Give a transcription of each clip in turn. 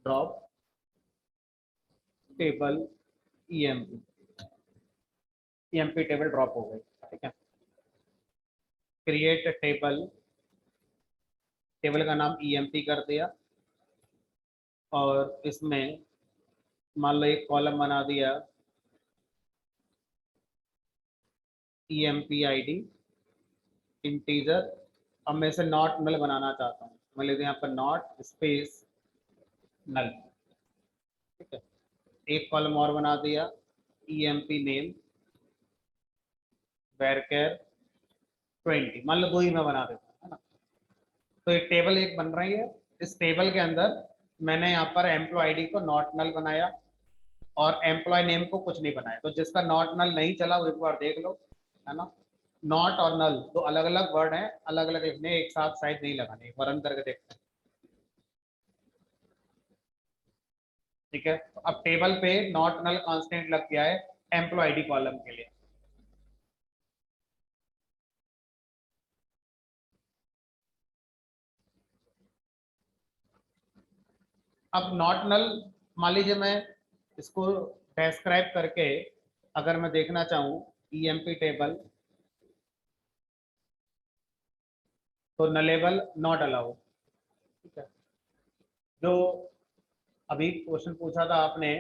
Drop table EMP, EMP table drop हो गई, ठीक है। क्रिएट टेबल, टेबल का नाम ईएमपी कर दिया और इसमें मान लो एक कॉलम बना दिया ईएमपी आईडी इंटीजर। अब मैं इसे नॉट नल बनाना चाहता हूँ, मैं लिख दूँ यहाँ पर नॉट स्पेस नल, ठीक है। एक कॉलम और बना दिया ईएमपी नेम वेरकेर 20, मान लो दो ही मैं बना देता हूँ, है ना। तो एक टेबल एक बन रही है, इस टेबल के अंदर मैंने यहाँ पर एम्प्लॉय आईडी को नॉट नल बनाया और एम्प्लॉय नेम को कुछ नहीं बनाया। तो जिसका नॉट नल नहीं चला वो एक बार देख लो, है ना। नॉट और नल दो अलग अलग वर्ड हैं, अलग अलग लिखने, एक साथ शायद नहीं लगाने, एक बार रन करके देखते हैं, ठीक है। तो अब टेबल पे नॉट नल कांस्टेंट लग गया है एम्प्लॉय आईडी कॉलम के लिए। अब नॉट नल, मान लीजिए मैं इसको डिस्क्राइब करके अगर मैं देखना चाहूँ ईएमपी टेबल, तो नलेबल नॉट अलाउड, ठीक है। जो अभी क्वेश्चन पूछा था आपने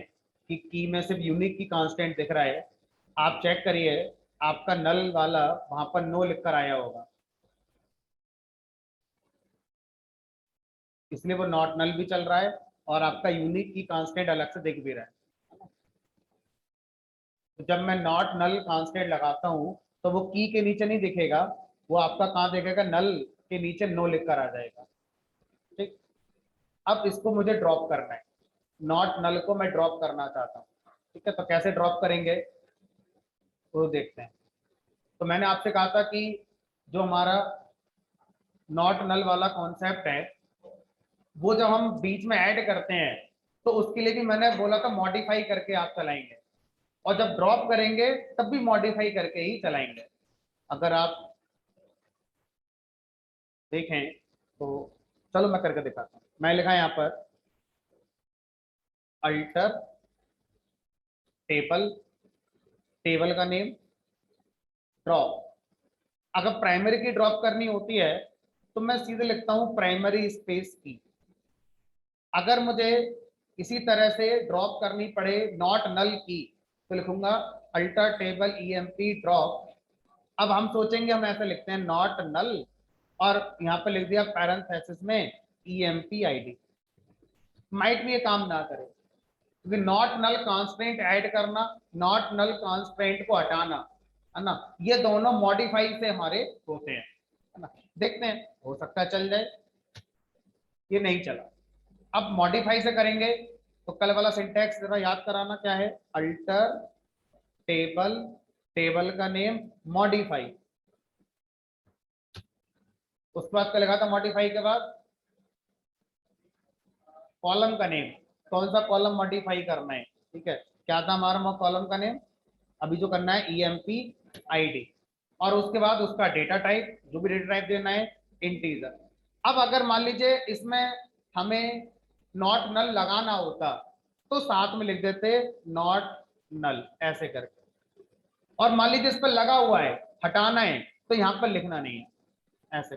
कि की में सिर्फ यूनिक की कांस्टेंट दिख रहा है, आप चेक करिए आपका नल वाला वहां पर नो लिखकर आया होगा, इसलिए वो नॉट नल भी चल रहा है और आपका यूनिक की कांस्टेंट अलग से दिख भी रहा है। तो जब मैं नॉट नल कांस्टेंट लगाता हूं तो वो की के नीचे नहीं दिखेगा, वो आपका कहाँ दिखेगा, नल के नीचे नो लिखकर आ जाएगा, ठीक। अब इसको मुझे ड्रॉप करना है, नॉट नल को मैं ड्रॉप करना चाहता हूँ, ठीक है। तो कैसे ड्रॉप करेंगे वो देखते हैं। तो मैंने आपसे कहा था कि जो हमारा नॉट नल वाला कॉन्सेप्ट है वो जब हम बीच में ऐड करते हैं तो उसके लिए भी मैंने बोला था मॉडिफाई करके आप चलाएंगे, और जब ड्रॉप करेंगे तब भी मॉडिफाई करके ही चलाएंगे। अगर आप देखें तो चलो मैं करके दिखाता हूँ। मैं लिखा यहाँ पर अल्टर टेबल, टेबल का नेम ड्रॉप। अगर प्राइमरी की ड्रॉप करनी होती है तो मैं सीधे लिखता हूँ प्राइमरी स्पेस की। अगर मुझे इसी तरह से ड्रॉप करनी पड़े नॉट नल की तो लिखूंगा अल्टर टेबल ईएमपी ड्रॉप। अब हम सोचेंगे हम ऐसे लिखते हैं नॉट नल और यहाँ पे लिख दिया पैरेंथेसिस में ईएमपी आईडी, माइट भी ये काम ना करे क्योंकि नॉट नल कॉन्स्टेंट ऐड करना, नॉट नल कॉन्स्टेंट को हटाना, है ना, ये दोनों मॉडिफाई से हमारे होते हैं, है ना। देखते हैं हो सकता है चल जाए, ये नहीं चला। अब मॉडिफाई से करेंगे तो कल वाला सिंटैक्स जरा याद कराना क्या है, अल्टर टेबल, टेबल का नेम मॉडिफाई, उसके बाद क्या लिखा था मॉडिफाई के बाद कॉलम का नेम, कौन सा कॉलम मॉडिफाई करना है, ठीक है। क्या था हमारा कॉलम का नेम, अभी जो करना है ईएमपी आईडी, और उसके बाद उसका डेटा टाइप, जो भी डेटा टाइप देना है इंटीजर। अब अगर मान लीजिए इसमें हमें नॉट नल लगाना होता तो साथ में लिख देते नॉट नल ऐसे करके, और मान लीजिए इस पर लगा हुआ है हटाना है तो यहां पर लिखना नहीं है, ऐसे,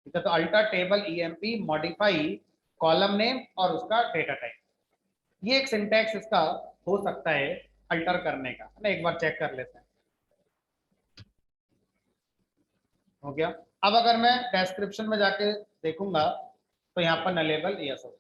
ठीक है। तो alter table EMP modify column name और उसका डेटा टाइप, ये एक सिंटैक्स इसका हो सकता है अल्टर करने का, है ना। एक बार चेक कर लेते हैं, हो गया। अब अगर मैं डिस्क्रिप्शन में जाके देखूंगा तो यहाँ पर नलेबल यस हो,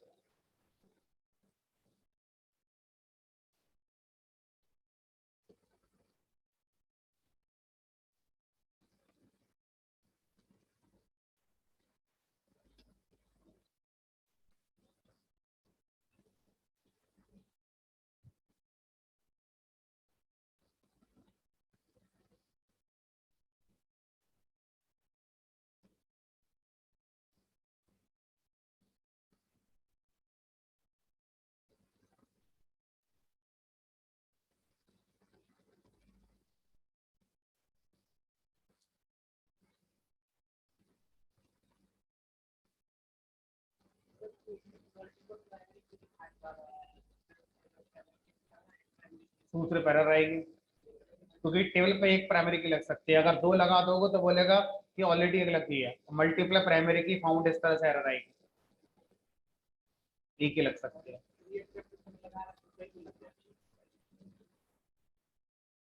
दूसरे पर एरर आएगी, क्योंकि टेबल पे एक प्राइमरी की लग सकती है। अगर 2 लगा दोगे तो बोलेगा कि ऑलरेडी एक लगी है, मल्टीपल प्राइमरी की फाउंड, इस तरह से एरर आएगी, एक ही लग सकती है।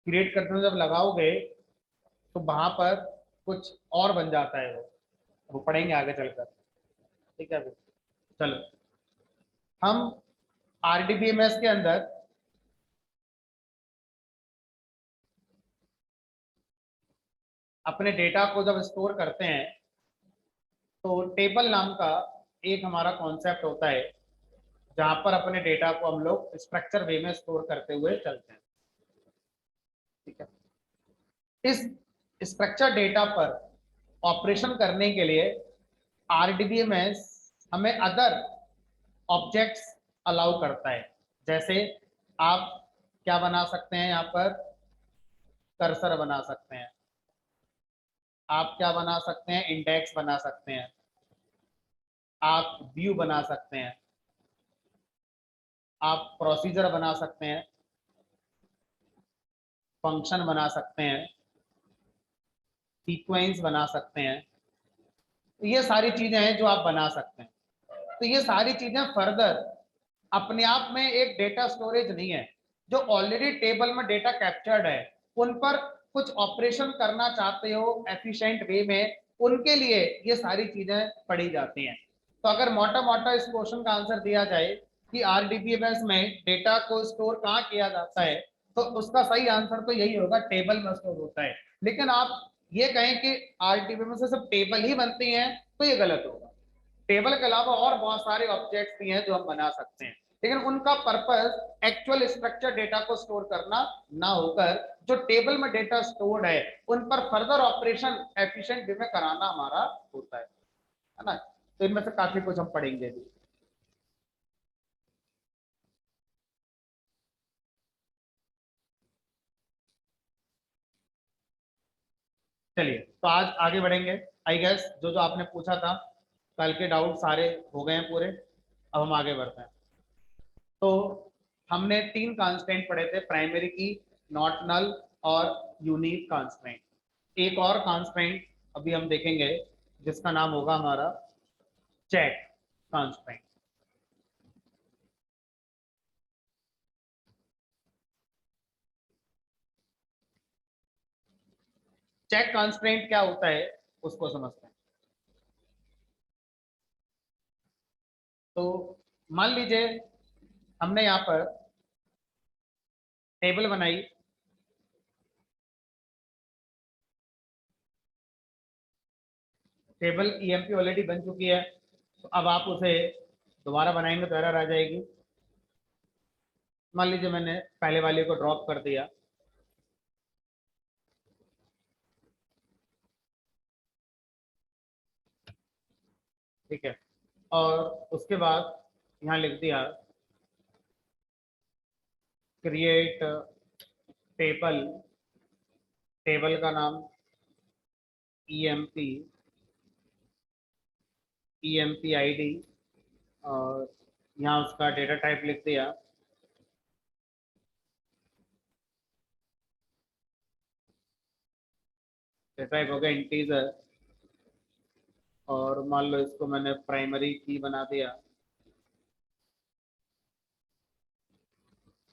क्रिएट करते हुए जब लगाओगे तो वहां पर कुछ और बन जाता है, वो पढ़ेंगे आगे चलकर, ठीक है। चलो, हम आरडीबीएमएस के अंदर अपने डेटा को जब स्टोर करते हैं तो टेबल नाम का एक हमारा कॉन्सेप्ट होता है, जहां पर अपने डेटा को हम लोग स्ट्रक्चर वे में स्टोर करते हुए चलते हैं, ठीक है। इस स्ट्रक्चर डेटा पर ऑपरेशन करने के लिए आरडीबीएमएस हमें अदर ऑब्जेक्ट्स अलाउ करता है। जैसे आप क्या बना सकते हैं, यहाँ पर कर्सर बना सकते हैं, आप क्या बना सकते हैं, इंडेक्स बना सकते हैं, आप व्यू बना सकते हैं, आप प्रोसीजर बना सकते हैं, फंक्शन बना सकते हैं, सीक्वेंस बना सकते हैं। तो ये सारी चीजें हैं जो आप बना सकते हैं। तो ये सारी चीजें फर्दर अपने आप में एक डेटा स्टोरेज नहीं है, जो ऑलरेडी टेबल में डेटा कैप्चर्ड है, उन पर कुछ ऑपरेशन करना चाहते हो एफिशिएंट वे में, उनके लिए ये सारी चीजें पढ़ी जाती हैं। तो अगर मोटा मोटा इस क्वेश्चन का आंसर दिया जाए कि आरडीबीएमएस में डेटा को स्टोर कहाँ किया जाता है, तो उसका सही आंसर तो यही होगा, टेबल में स्टोर होता है। लेकिन आप ये कहें कि आरडीबीएमएस से सब टेबल ही बनती हैं, तो ये गलत होगा। टेबल के अलावा और बहुत सारे ऑब्जेक्ट्स भी हैं जो हम बना सकते हैं, लेकिन उनका पर्पस एक्चुअल स्ट्रक्चर डेटा को स्टोर करना ना होकर जो टेबल में डेटा स्टोर्ड है उन पर फर्दर ऑपरेशन एफिशिएंट वे में कराना हमारा होता है ना। तो इनमें से काफी कुछ हम पढ़ेंगे भी। चलिए, तो आज आगे बढ़ेंगे। आई गेस जो जो आपने पूछा था, कल के डाउट सारे हो गए हैं पूरे। अब हम आगे बढ़ते हैं। तो हमने 3 कांस्टेंट पढ़े थे, प्राइमरी की, नॉट नल और यूनिक कांस्टेंट। एक और कांस्टेंट अभी हम देखेंगे जिसका नाम होगा हमारा चेक कांस्टेंट। चेक कांस्टेंट क्या होता है उसको समझते हैं। तो मान लीजिए हमने यहाँ पर टेबल बनाई, टेबल ईएमपी ऑलरेडी बन चुकी है, तो अब आप उसे दोबारा बनाएंगे तो एरर आ जाएगी। मान लीजिए मैंने पहले वाले को ड्रॉप कर दिया, ठीक है, और उसके बाद यहाँ लिख दिया क्रिएट टेबल, टेबल का नाम ईएमपी, ईएमपी आईडी, और यहाँ उसका डेटा टाइप लिख दिया डेटा टाइप हो गया इंटीजर, और मान लो इसको मैंने प्राइमरी की बना दिया,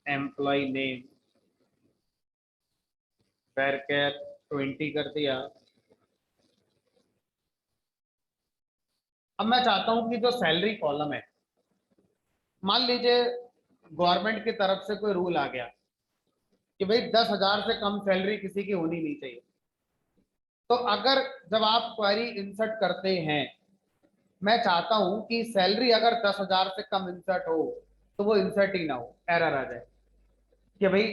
एम्प्लॉय नेम varchar 20 कर दिया। अब मैं चाहता हूं कि जो सैलरी कॉलम है, मान लीजिए गवर्नमेंट की तरफ से कोई रूल आ गया कि भाई 10,000 से कम सैलरी किसी की होनी नहीं चाहिए। तो अगर जब आप क्वेरी इंसर्ट करते हैं, मैं चाहता हूं कि सैलरी अगर 10,000 से कम इंसर्ट हो तो वो इंसर्ट ही ना हो, एरर आ जाए कि भाई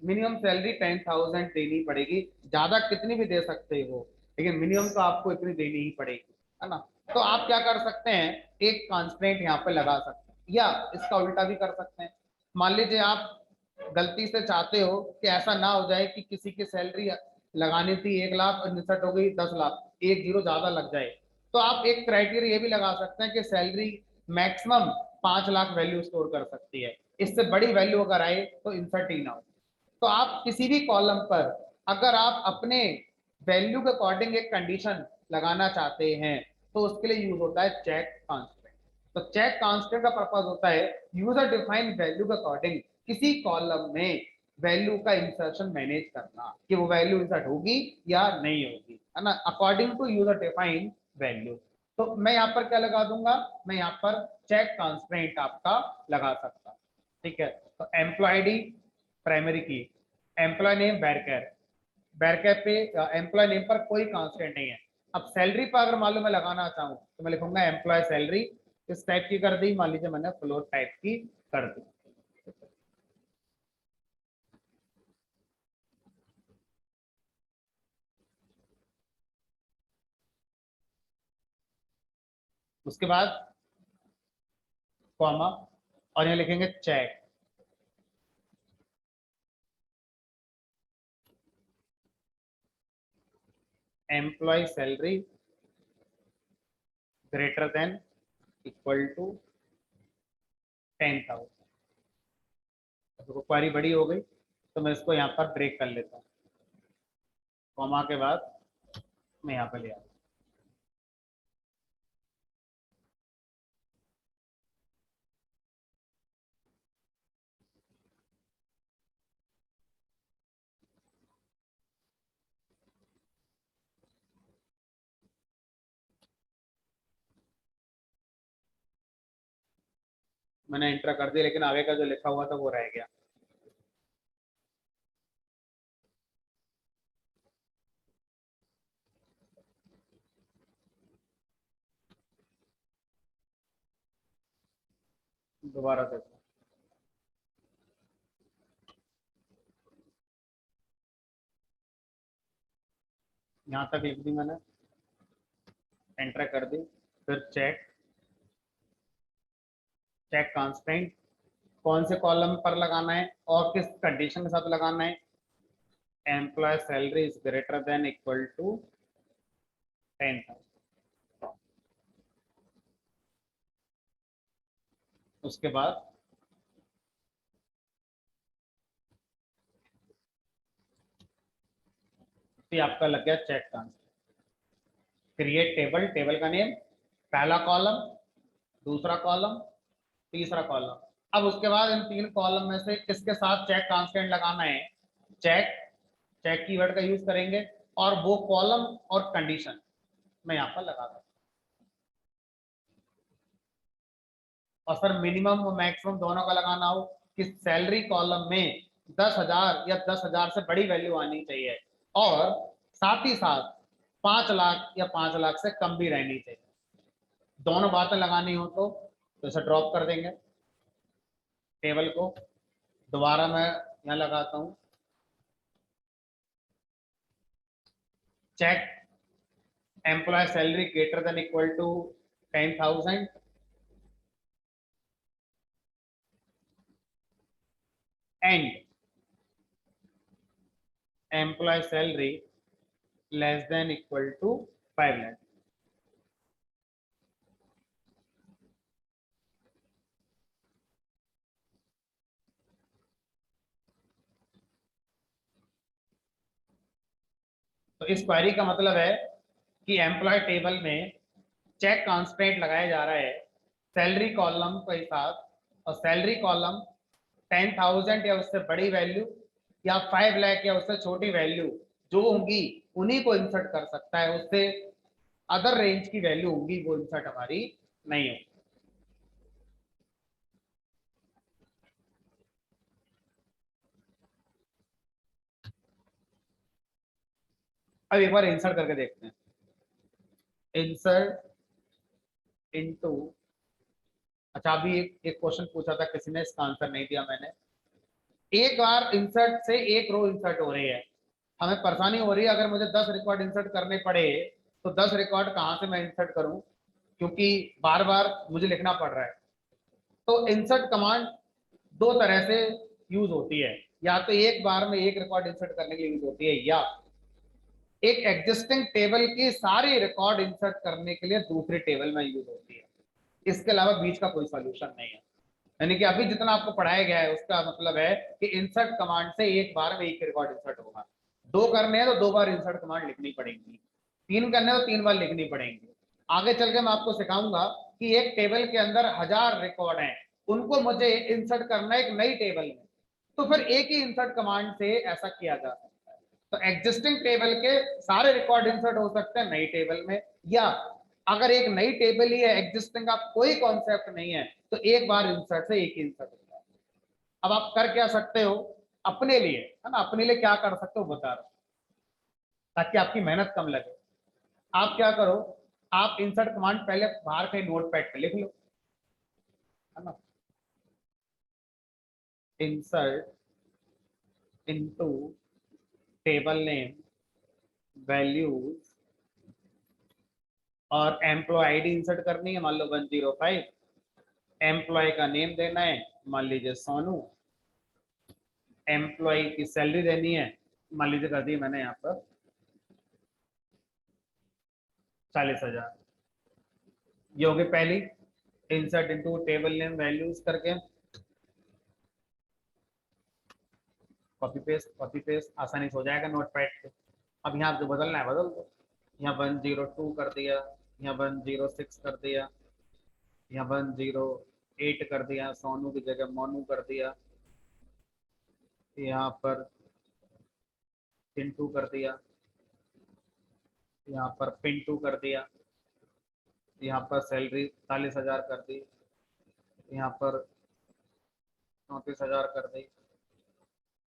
मिनिमम सैलरी 10,000 देनी पड़ेगी, ज्यादा कितनी भी दे सकते हो लेकिन मिनिमम तो आपको इतनी देनी ही पड़ेगी, है ना। तो आप क्या कर सकते हैं, एक कॉन्स्टेंट यहाँ पे लगा सकते हैं, या इसका उल्टा भी कर सकते हैं। मान लीजिए आप गलती से चाहते हो कि ऐसा ना हो जाए कि किसी की सैलरी लगानी थी 1 लाख और इंसर्ट हो गई 10 लाख, एक जीरो ज्यादा लग जाए, तो आप एक क्राइटेरिया ये भी लगा सकते हैं कि salary maximum 5 lakh value store कर सकती है, इससे बड़ी वैल्यू अगर आए तो इंसर्ट ही ना हो। तो आप किसी भी कॉलम पर अगर आप अपने वैल्यू के अकॉर्डिंग एक कंडीशन लगाना चाहते हैं तो उसके लिए यूज होता है चेक कांस्टेंट। तो चेक कांस्टेंट का पर्पज होता है यूजर डिफाइन वैल्यू के अकॉर्डिंग किसी कॉलम में वैल्यू का इंसर्शन मैनेज करना कि वो वैल्यू इंसर्ट होगी या नहीं होगी, है ना, according to user define value. तो मैं यहाँ पर क्या लगा दूंगा, मैं यहाँ पर चेक कांस्टेंट आपका लगा सकता, ठीक है। तो एम्प्लॉयडी प्राइमरी की, एम्प्लॉय नेम बैरकैर, बैरकैर पे एम्प्लॉय नेम पर कोई कांस्टेंट नहीं है। अब सैलरी पर अगर मान लो मैं लगाना चाहूँ तो मैं लिखूंगा एम्प्लॉय सैलरी, इस टाइप की कर दी, मान लीजिए मैंने फ्लोट टाइप की कर दी। उसके बाद कॉमा और यहाँ लिखेंगे check, employ salary greater than equal to 10,000। तो क्वारी बड़ी हो गई तो मैं इसको यहाँ पर ब्रेक कर लेता हूँ, कॉमा के बाद मैं यहाँ पर ले आता हूँ। मैंने इंटर कर दिया लेकिन आगे का जो लिखा हुआ था वो रह गया। दोबारा देखो, यहाँ तक लिख दी मैंने, एंटर कर दी, फिर चेक, चेक कांस्टेंट कौन से कॉलम पर लगाना है और किस कंडीशन के साथ लगाना है, employ salary is greater than equal to 10,000। उसके बाद ये आपका लग गया check constant. Create table, table का नेम, पहला कॉलम, दूसरा कॉलम, तीसरा कॉलम। अब उसके बाद इन तीन कॉलम में से किसके साथ चेक कांस्टेंट लगाना है, चेक, चेक कीवर्ड का यूज करेंगे और वो कॉलम और कंडीशन मैं यहाँ पर लगा दूँ। और सर मिनिमम और मैक्सिमम दोनों का लगाना हो कि सैलरी कॉलम में 10,000 या 10,000 से बड़ी वैल्यू आनी चाहिए और साथ ही साथ 5 लाख या 5 लाख से कम भी रहनी चाहिए। दोनों बातें लगानी हो तो इसे ड्रॉप कर देंगे टेबल को। दोबारा मैं यहाँ लगाता हूँ check employ salary greater than equal to 10,000 and employ salary less than equal to 5 lakh. तो इस क्वेरी का मतलब है कि एम्प्लॉय टेबल में चेक कांस्टेंट लगाया जा रहा है सैलरी कॉलम के साथ और सैलरी कॉलम 10,000 या उससे बड़ी वैल्यू या 5 लाख या उससे छोटी वैल्यू जो होंगी उन्हीं को इंसर्ट कर सकता है, उससे अदर रेंज की वैल्यू होगी वो इंसर्ट हमारी नहीं होगी। अब एक बार इंसर्ट करके देखते हैं, इंसर्ट इनटू, अच्छा अभी एक क्वेश्चन पूछा था किसी ने, इसका आंसर नहीं दिया मैंने। एक बार इंसर्ट से एक रो इंसर्ट हो रही है, हमें परेशानी हो रही है अगर मुझे 10 रिकॉर्ड इंसर्ट करने पड़े तो 10 रिकॉर्ड कहाँ से मैं इंसर्ट करूं, क्योंकि बार बार मुझे लिखना पड़ रहा है। तो इंसर्ट कमांड दो तरह से यूज होती है, या तो एक बार में एक रिकॉर्ड इंसर्ट करने के लिए यूज होती है या एक एग्जिस्टिंग टेबल के सारे रिकॉर्ड इंसर्ट करने के लिए दूसरे टेबल में यूज होती है। इसके अलावा बीच का कोई सॉल्यूशन नहीं है। यानी कि अभी जितना आपको पढ़ाया गया है उसका मतलब है कि इंसर्ट कमांड से एक बार में एक रिकॉर्ड इंसर्ट होगा। दो करने हैं तो दो बार इंसर्ट कमांड लिखनी पड़ेगी, तीन करने हैं तो तीन बार लिखनी पड़ेंगी। आगे चल के मैं आपको सिखाऊंगा कि एक टेबल के अंदर 1000 रिकॉर्ड हैं, उनको मुझे इंसर्ट करना है एक नई टेबल में, तो फिर एक ही इंसर्ट कमांड से ऐसा किया जा सकता है। तो एग्जिस्टिंग टेबल के सारे रिकॉर्ड इंसर्ट हो सकते हैं नई टेबल में, या अगर एक नई टेबल ही है, एग्जिस्टिंग का कोई कॉन्सेप्ट नहीं है, तो एक बार इंसर्ट से एक ही इंसर्ट होता है। अब आप कर क्या सकते हो अपने लिए, है ना, अपने लिए क्या कर सकते हो बता रहा हूं, ताकि आपकी मेहनत कम लगे। आप क्या करो, आप इंसर्ट कमांड पहले बाहर कहीं नोटपैड पे लिख लो, है ना, insert into table name values, और एम्प्लॉय आईडी इंसर्ट करनी है, मान लो 105, एम्प्लॉय का नेम देना है, मान लीजिए सोनू, एम्प्लॉय की सैलरी देनी है, मान लीजिए कर दी मैंने यहाँ पर 40,000। ये होगी पहली, insert into table name values करके कॉपी पेस्ट आसानी से हो जाएगा नोटपैड पे। अब यहाँ जो बदलना है बदल दो, यहाँ 102 कर दिया, यहाँ 106 कर दिया, यहाँ 108 कर दिया, सोनू की जगह मोनू कर दिया, यहाँ पर पिंटू कर दिया, यहाँ पर पिंटू कर दिया, यहाँ पर सैलरी 40,000 कर दी, यहाँ पर 34,000 कर दी,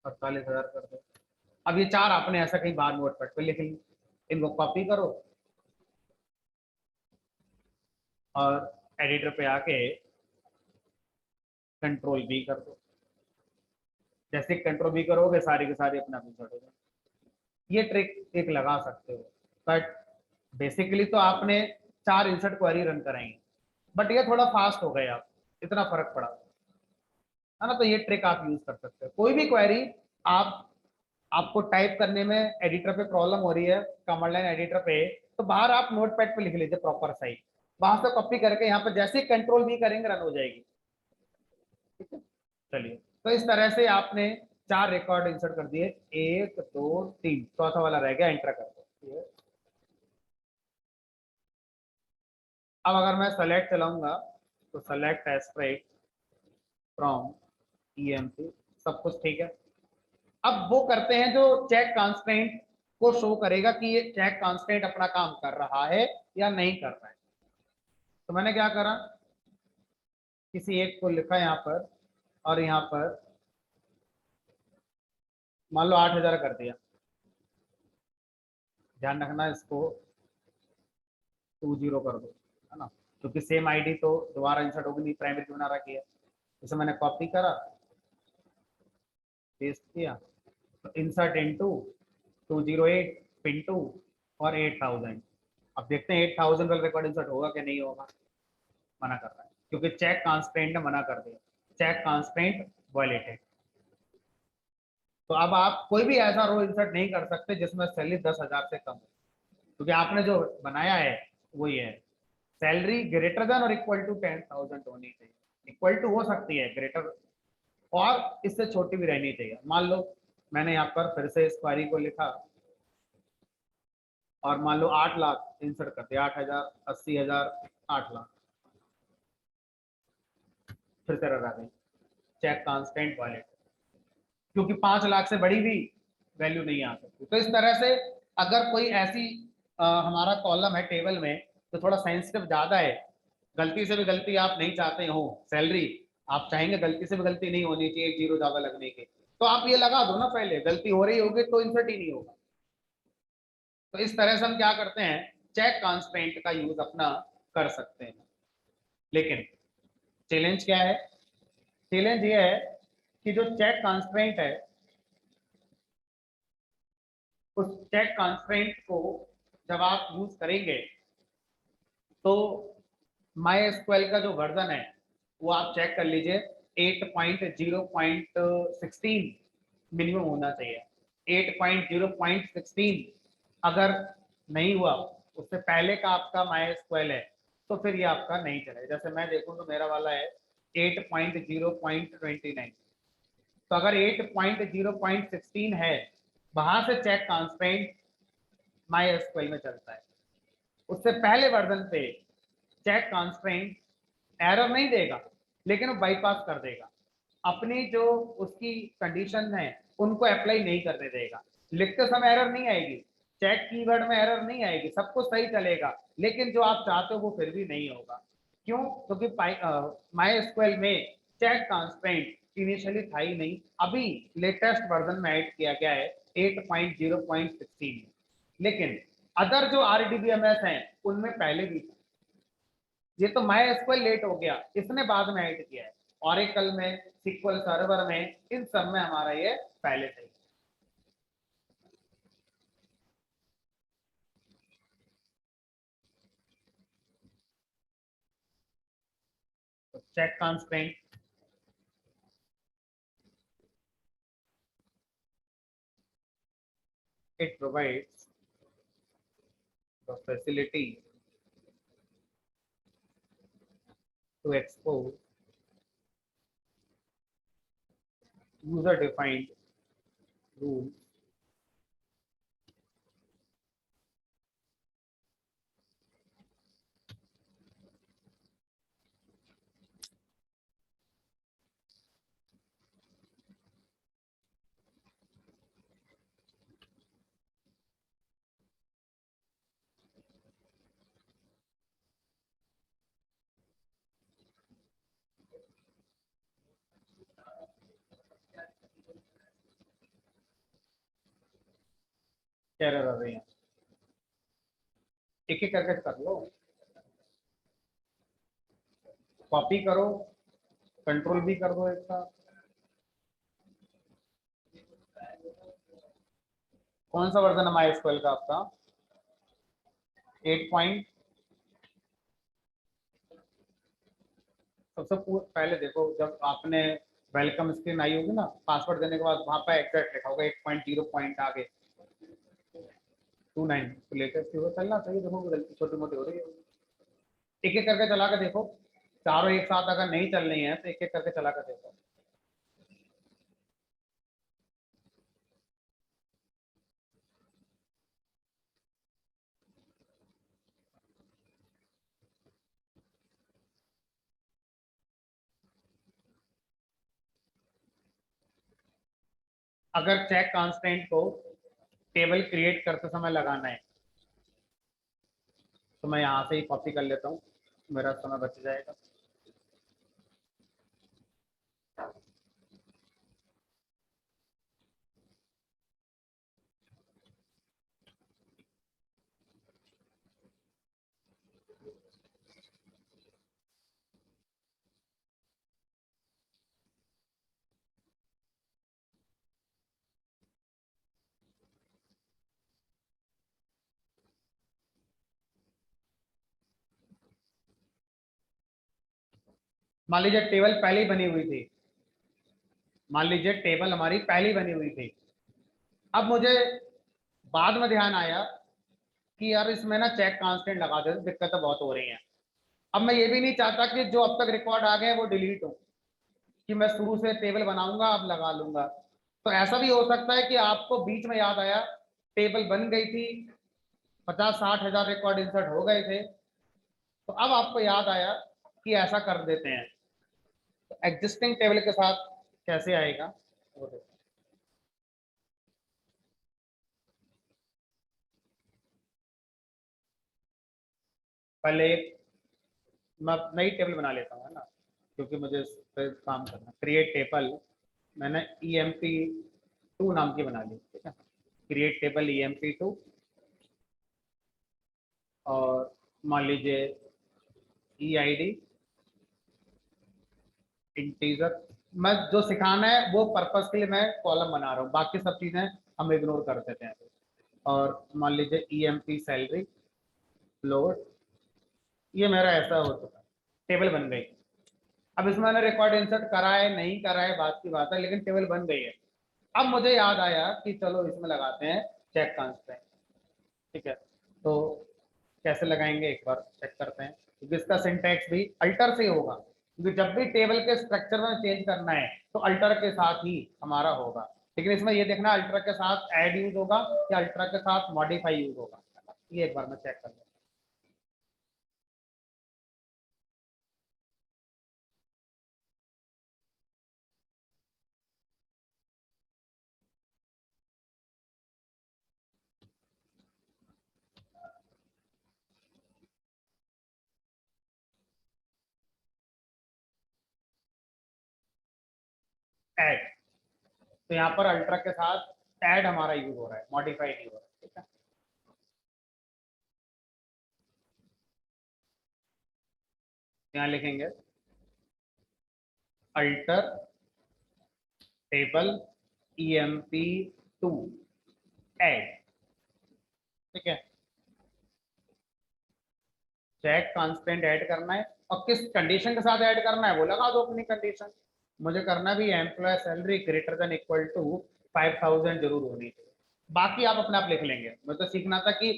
48,000 कर दी। अब ये चार आपने ऐसा कहीं बाहर नोटपैड पे लिख ली, इनको कॉपी करो और एडिटर पे आके कंट्रोल बी कर दो। जैसे कंट्रोल बी करोगे सारी की सारी अपना आप इंसर्ट हो जाए। ये ट्रिक एक लगा सकते हो, बट बेसिकली तो आपने 4 इंसर्ट क्वेरी रन कराएंगे, बट ये थोड़ा फास्ट हो गए आप, इतना फर्क पड़ा, है ना। तो ये ट्रिक आप यूज कर सकते हो। कोई भी क्वेरी आप आपको टाइप करने में एडिटर पे प्रॉब्लम हो रही है, कमांड लाइन एडिटर पे, तो बाहर आप नोटपैड पे लिख लीजिए प्रॉपर सही, वहां से कॉपी करके यहाँ पे जैसे ही कंट्रोल भी करेंगे रन हो जाएगी। ठीक है, चलिए, तो इस तरह से आपने 4 रिकॉर्ड इंसर्ट कर दिए, 1 2 3, चौथा वाला रह गया, एंटर कर दो। अब अगर मैं सेलेक्ट चलाऊंगा तो सेलेक्ट एस्ट्रेट फ्रॉम ईएमपी, सब कुछ ठीक है। अब वो करते हैं जो चेक कांस्टेंट को शो करेगा कि ये चेक कांस्टेंट अपना काम कर रहा है या नहीं कर रहा है। तो मैंने क्या करा, किसी एक को लिखा यहाँ पर, और यहाँ पर मान लो 8,000 कर दिया। ध्यान रखना इसको 20 कर दो, है ना, क्योंकि सेम आईडी तो दोबारा इंसर्ट होगी नहीं, प्राइमरी बना रखी है। इसे मैंने कॉपी करा, पेस्ट किया, तो इंसर्ट इनटू 208 पिंटू और 8,000। अब देखते हैं 8,000 का रिकॉर्ड इंसर्ट होगा कि नहीं होगा। मना कर रहा है क्योंकि चेक कांस्टेंट ने मना कर दिया, चेक कांस्टेंट वायलेटेड। तो अब आप कोई भी ऐसा रो इंसर्ट नहीं कर सकते जिसमें सैलरी 10,000 से कम हो, क्योंकि आपने जो बनाया है वो ये है, सैलरी ग्रेटर देन और इक्वल टू 10,000 होनी चाहिए। इक्वल टू हो सकती है, ग्रेटर और इससे छोटी भी रहनी चाहिए। मान लो मैंने यहाँ पर फिर से इस क्वेरी को लिखा और मान लो 8 लाख इंसर्ट कर दिया, 8,000, 80,000, 8 लाख, फिर से रखा गई चेक कांस्टेंट वाले, क्योंकि 5 लाख से बड़ी भी वैल्यू नहीं आ सकती। तो इस तरह से अगर कोई ऐसी हमारा कॉलम है टेबल में तो थोड़ा सेंसिटिव ज्यादा है, गलती से भी गलती आप नहीं चाहते हो, सैलरी आप चाहेंगे गलती से भी गलती नहीं होनी चाहिए, एक जीरो ज्यादा लगने के, तो आप ये लगा दो ना, पहले गलती हो रही होगी तो इंसर्ट ही नहीं होगा। तो इस तरह से हम क्या करते हैं, चेक कांस्टेंट का यूज अपना कर सकते हैं। लेकिन चैलेंज क्या है, चैलेंज ये है कि जो चेक कांस्टेंट है उस चेक कांस्टेंट को जब आप यूज करेंगे तो माई एसक्यूएल का जो वर्जन है वो आप चेक कर लीजिए, 8.0.16 मिनिमम होना चाहिए। 8.0.16 अगर नहीं हुआ, उससे पहले का आपका माई एसक्यूएल है, तो फिर ये आपका नहीं चलेगा। जैसे मैं देखूं तो मेरा वाला है 8.0.29। तो अगर 8.0.16 है, वहां से चेक कांस्टेंट माई एसक्यूएल में चलता है। उससे पहले वर्जन पे चेक कांस्टेंट एरर नहीं देगा, लेकिन वो बाईपास कर देगा, अपनी जो उसकी कंडीशन है उनको अप्लाई नहीं करने देगा। लिखते समय एरर नहीं आएगी, चेक कीवर्ड में एरर नहीं आएगी, सब कुछ सही चलेगा, लेकिन जो आप चाहते हो वो फिर भी नहीं होगा। क्यों? क्योंकि माई एसक्यूएल में चेक कांस्टेंट इनिशियली था ही नहीं, अभी लेटेस्ट वर्जन में ऐड किया गया है 8.0.16 में। लेकिन अदर जो RDBMS हैं उनमें पहले भी था। ये तो माई एसक्यूएल लेट हो गया, इसने बाद में ऐड किया है। ऑरेकल में, सिक्वल सर्वर में, इन सब में हमारा ये पहले से ही। तो check constant it provides the facility to expose user defined rules कह रहे हैं। एक एक करके कर लो, कॉपी करो, कंट्रोल भी कर दो एक साथ। कौन सा वर्जन है माई एसक्यूएल का आपका? 8 पॉइंट। सबसे पहले देखो, जब आपने वेलकम स्क्रीन आई होगी ना, पासवर्ड देने के बाद वहां पर एग्जैक्ट लिखा होगा 8.0 पॉइंट आगे 29। तो लेटेस्ट चलना चाहिए। देखो गलती छोटी मोटी हो रही है, एक एक करके चला कर देखो। चारों एक साथ अगर नहीं चल रही है तो एक एक करके चला कर देखो। अगर चेक कांस्टेंट को टेबल क्रिएट करते समय लगाना है तो मैं यहाँ से ही कॉपी कर लेता हूँ, मेरा समय बच जाएगा। मान लीजिए टेबल पहले ही बनी हुई थी, मान लीजिए टेबल हमारी पहले ही बनी हुई थी। अब मुझे बाद में ध्यान आया कि यार इसमें ना चेक कांस्टेंट लगा दे, दिक्कतें बहुत हो रही हैं। अब मैं ये भी नहीं चाहता कि जो अब तक रिकॉर्ड आ गए वो डिलीट हो, कि मैं शुरू से टेबल बनाऊंगा अब लगा लूंगा। तो ऐसा भी हो सकता है कि आपको बीच में याद आया, टेबल बन गई थी, 50-60 हज़ार रिकॉर्ड इंसर्ट हो गए थे, तो अब आपको याद आया कि ऐसा कर देते हैं। तो एग्जिस्टिंग टेबल के साथ कैसे आएगा वो देखो। पहले एक मैं नई टेबल बना लेता हूँ, है ना, क्योंकि मुझे इस पर काम करना। क्रिएट टेबल मैंने EMP2 नाम की बना ली, ठीक है। क्रिएट टेबल EMP2, और मान लीजिए EID इंटीजर। मैं जो सिखाना है वो पर्पस के लिए मैं कॉलम बना रहा हूँ, बाकी सब चीजें हम इग्नोर कर देते हैं। और मान लीजिए EMP सैलरी लोड, ये मेरा ऐसा हो चुका है, टेबल बन गई। अब इसमें मैंने रिकॉर्ड इंसर्ट करा है नहीं करा है बात की बात है, लेकिन टेबल बन गई है। अब मुझे याद आया कि चलो इसमें लगाते हैं चेक कांस्टेंट, ठीक है। तो कैसे लगाएंगे एक बार चेक करते हैं, क्योंकि इसका सिंटैक्स भी अल्टर से होगा। क्योंकि जब भी टेबल के स्ट्रक्चर में चेंज करना है तो अल्टर के साथ ही हमारा होगा। लेकिन इसमें ये देखना अल्टर के साथ ऐड यूज होगा या अल्टर के साथ मॉडिफाई यूज होगा, ये एक बार मैं चेक कर लूँ। ऐड, तो यहाँ पर अल्ट्रा के साथ ऐड हमारा यूज हो रहा है, मॉडिफाई नहीं हो रहा है, ठीक है। यहाँ लिखेंगे अल्टर टेबल emp2 ऐड, ठीक है। चेक कांस्टेंट ऐड करना है और किस कंडीशन के साथ ऐड करना है वो लगा दो अपनी कंडीशन। मुझे करना भी employ salary greater than equal to 5000 जरूर होनी चाहिए, बाकी आप अपने आप लिख लेंगे। मुझे तो सीखना था कि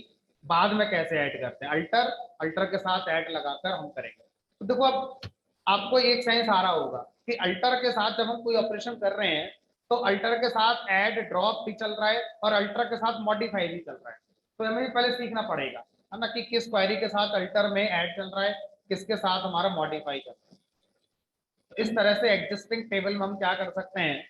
बाद में कैसे ऐड करते हैं, अल्टर अल्टर के साथ ऐड लगाकर हम करेंगे। तो देखो अब आपको एक सेंस आ रहा होगा कि अल्टर के साथ जब हम कोई ऑपरेशन कर रहे हैं तो अल्टर के साथ ऐड ड्रॉप भी चल रहा है और अल्टर के साथ मॉडिफाई भी चल रहा है। तो हमें पहले सीखना पड़ेगा, है ना, कि किस क्वेरी के साथ अल्टर में ऐड चल रहा है, किसके साथ हमारा मॉडिफाई चल रहा है। तो इस तरह से एग्जिस्टिंग टेबल में हम क्या कर सकते हैं,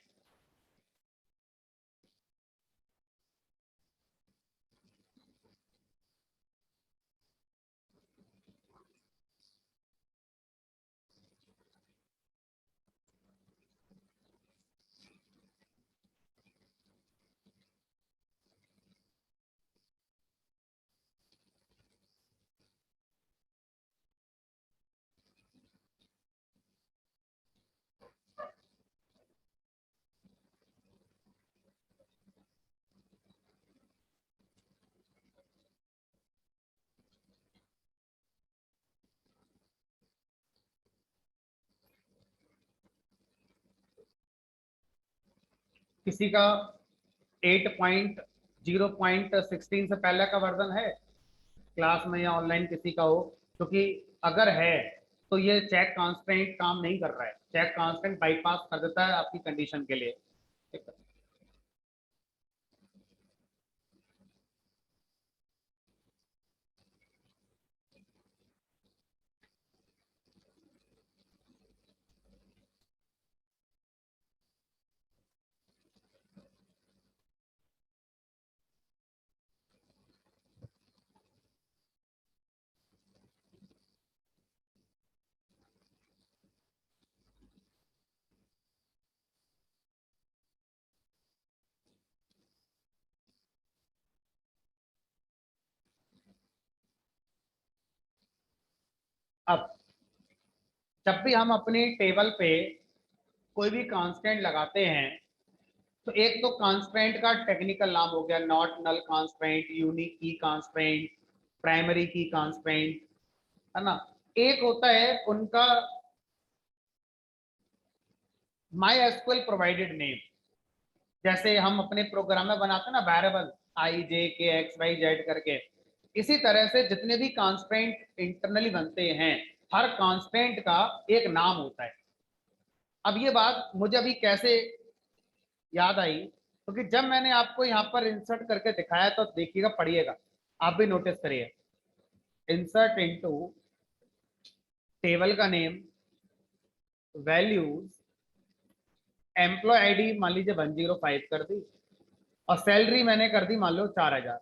किसी का 8.0.16 से पहले का वर्जन है क्लास में या ऑनलाइन किसी का हो, क्योंकि अगर है तो ये चेक कांस्टेंट काम नहीं कर रहा है, चेक कांस्टेंट बाईपास कर देता है आपकी कंडीशन के लिए, ठीक है। अब जब भी हम अपनी टेबल पे कोई भी कांस्टेंट लगाते हैं तो एक तो कांस्टेंट का टेक्निकल नाम हो गया नॉट नल कांस्टेंट, यूनिक की कांस्टेंट, प्राइमरी की कांस्टेंट, है ना। एक होता है उनका माई एसक्यूएल प्रोवाइडेड नेम, जैसे हम अपने प्रोग्राम में बनाते हैं ना वेरिएबल आई जे के एक्स वाई जेड करके, इसी तरह से जितने भी कांस्टेंट इंटरनली बनते हैं हर कांस्टेंट का एक नाम होता है। अब ये बात मुझे अभी कैसे याद आई, क्योंकि जब मैंने आपको यहाँ पर इंसर्ट करके दिखाया तो देखिएगा, पढ़िएगा, आप भी नोटिस करिए। इंसर्ट इनटू टेबल का नेम, वैल्यूज, एम्प्लॉय आईडी मान लीजिए 105 कर दी और सैलरी मैंने कर दी मान लो 4000,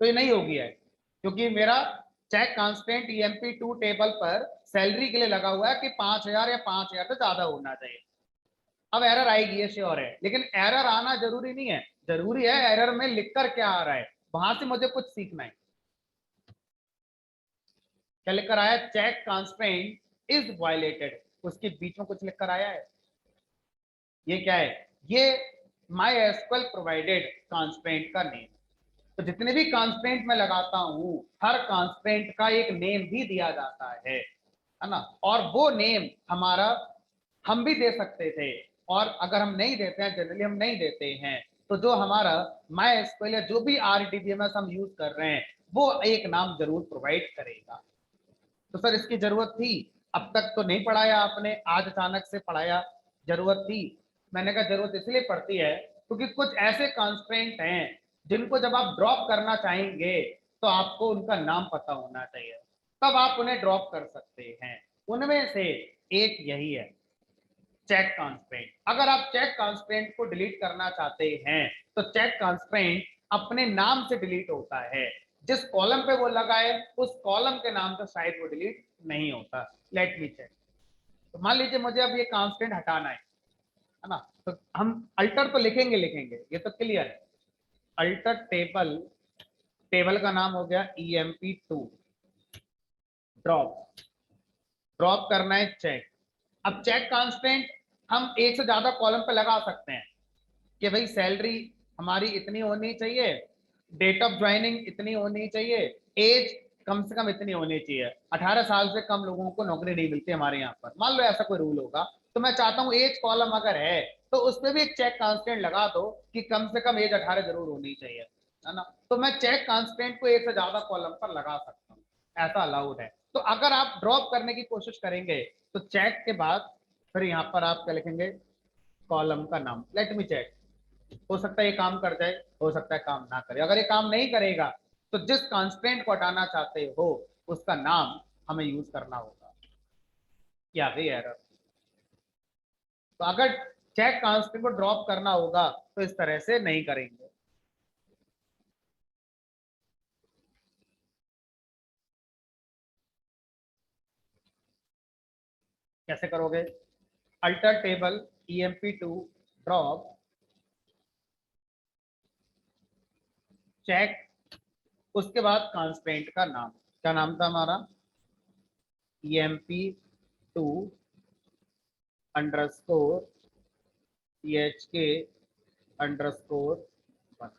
तो ये नहीं होगी है क्योंकि मेरा चेक कांस्टेंट emp2 टेबल पर सैलरी के लिए लगा हुआ है कि 5000 या 5000 से ज्यादा होना चाहिए। अब एरर आएगी ये श्योर है, लेकिन एरर आना जरूरी नहीं है, जरूरी है एरर में लिखकर क्या आ रहा है, वहां से मुझे कुछ सीखना है। क्या लिखकर आया, चेक कांस्टेंट इज वायलेटेड, उसके बीच में कुछ लिखकर आया है, ये क्या है, ये माई एसक्यूएल प्रोवाइडेड कांस्टेंट का नेम। तो जितने भी कांस्टेंट मैं लगाता हूं हर कांस्टेंट का एक नेम भी दिया जाता है ना, और वो नेम हमारा हम भी दे सकते थे, और अगर हम नहीं देते हैं, जनरली हम नहीं देते हैं, तो जो हमारा माई एसक्यूएल या जो भी आरडीबीएमएस हम यूज कर रहे हैं वो एक नाम जरूर प्रोवाइड करेगा। तो सर इसकी जरूरत थी। अब तक तो नहीं पढ़ाया आपने, आज अचानक से पढ़ाया, जरूरत थी। मैंने कहा जरूरत इसलिए पड़ती है क्योंकि कुछ ऐसे कॉन्स्ट्रेंट हैं जिनको जब आप ड्रॉप करना चाहेंगे तो आपको उनका नाम पता होना चाहिए, तब आप उन्हें ड्रॉप कर सकते हैं। उनमें से एक यही है, चेक कॉन्स्ट्रेंट। अगर आप चेक कॉन्स्ट्रेंट को डिलीट करना चाहते हैं तो चेक कॉन्स्ट्रेंट अपने नाम से डिलीट होता है, जिस कॉलम पे वो लगा है उस कॉलम के नाम से शायद वो डिलीट नहीं होता। Let me check. तो मान लीजिए मुझे अब ये कॉन्स्टेंट हटाना है ना, तो हम अल्टर तो लिखेंगे लिखेंगे, ये तो क्लियर है। अल्टर टेबल, टेबल का नाम हो गया EMP2। ड्रॉप, ड्रॉप करना है चेक। अब चेक कांस्टेंट हम एक से ज्यादा कॉलम पे लगा सकते हैं कि भाई सैलरी हमारी इतनी होनी चाहिए, डेट ऑफ ज्वाइनिंग इतनी होनी चाहिए, एज कम से कम इतनी होनी चाहिए, 18 साल से कम लोगों को नौकरी नहीं मिलती हमारे यहाँ पर, मान लो ऐसा कोई रूल होगा। तो मैं चाहता हूँ एज कॉलम अगर है तो उस पर भी एक चेक कांस्टेंट लगा दो कि कम से कम एज 18 जरूर होनी चाहिए, है ना। तो मैं चेक कांस्टेंट को एक से ज्यादा कॉलम पर लगा सकता हूँ, ऐसा अलाउड है। तो अगर आप ड्रॉप करने की कोशिश करेंगे तो चेक के बाद फिर यहाँ पर आप क्या लिखेंगे, कॉलम का नाम। Let me check. हो सकता है ये काम कर जाए, हो सकता है काम ना करे। अगर ये काम नहीं करेगा तो जिस कांस्टेंट को हटाना चाहते हो उसका नाम हमें यूज करना होगा। क्या गई एरर। तो अगर चेक कांस्टेंट को ड्रॉप करना होगा तो इस तरह से नहीं करेंगे। कैसे करोगे, alter table EMP2 drop check, उसके बाद कांस्टेंट का नाम, क्या नाम था हमारा, EMP2 अंडरस्कोर CHK अंडरस्कोर 1।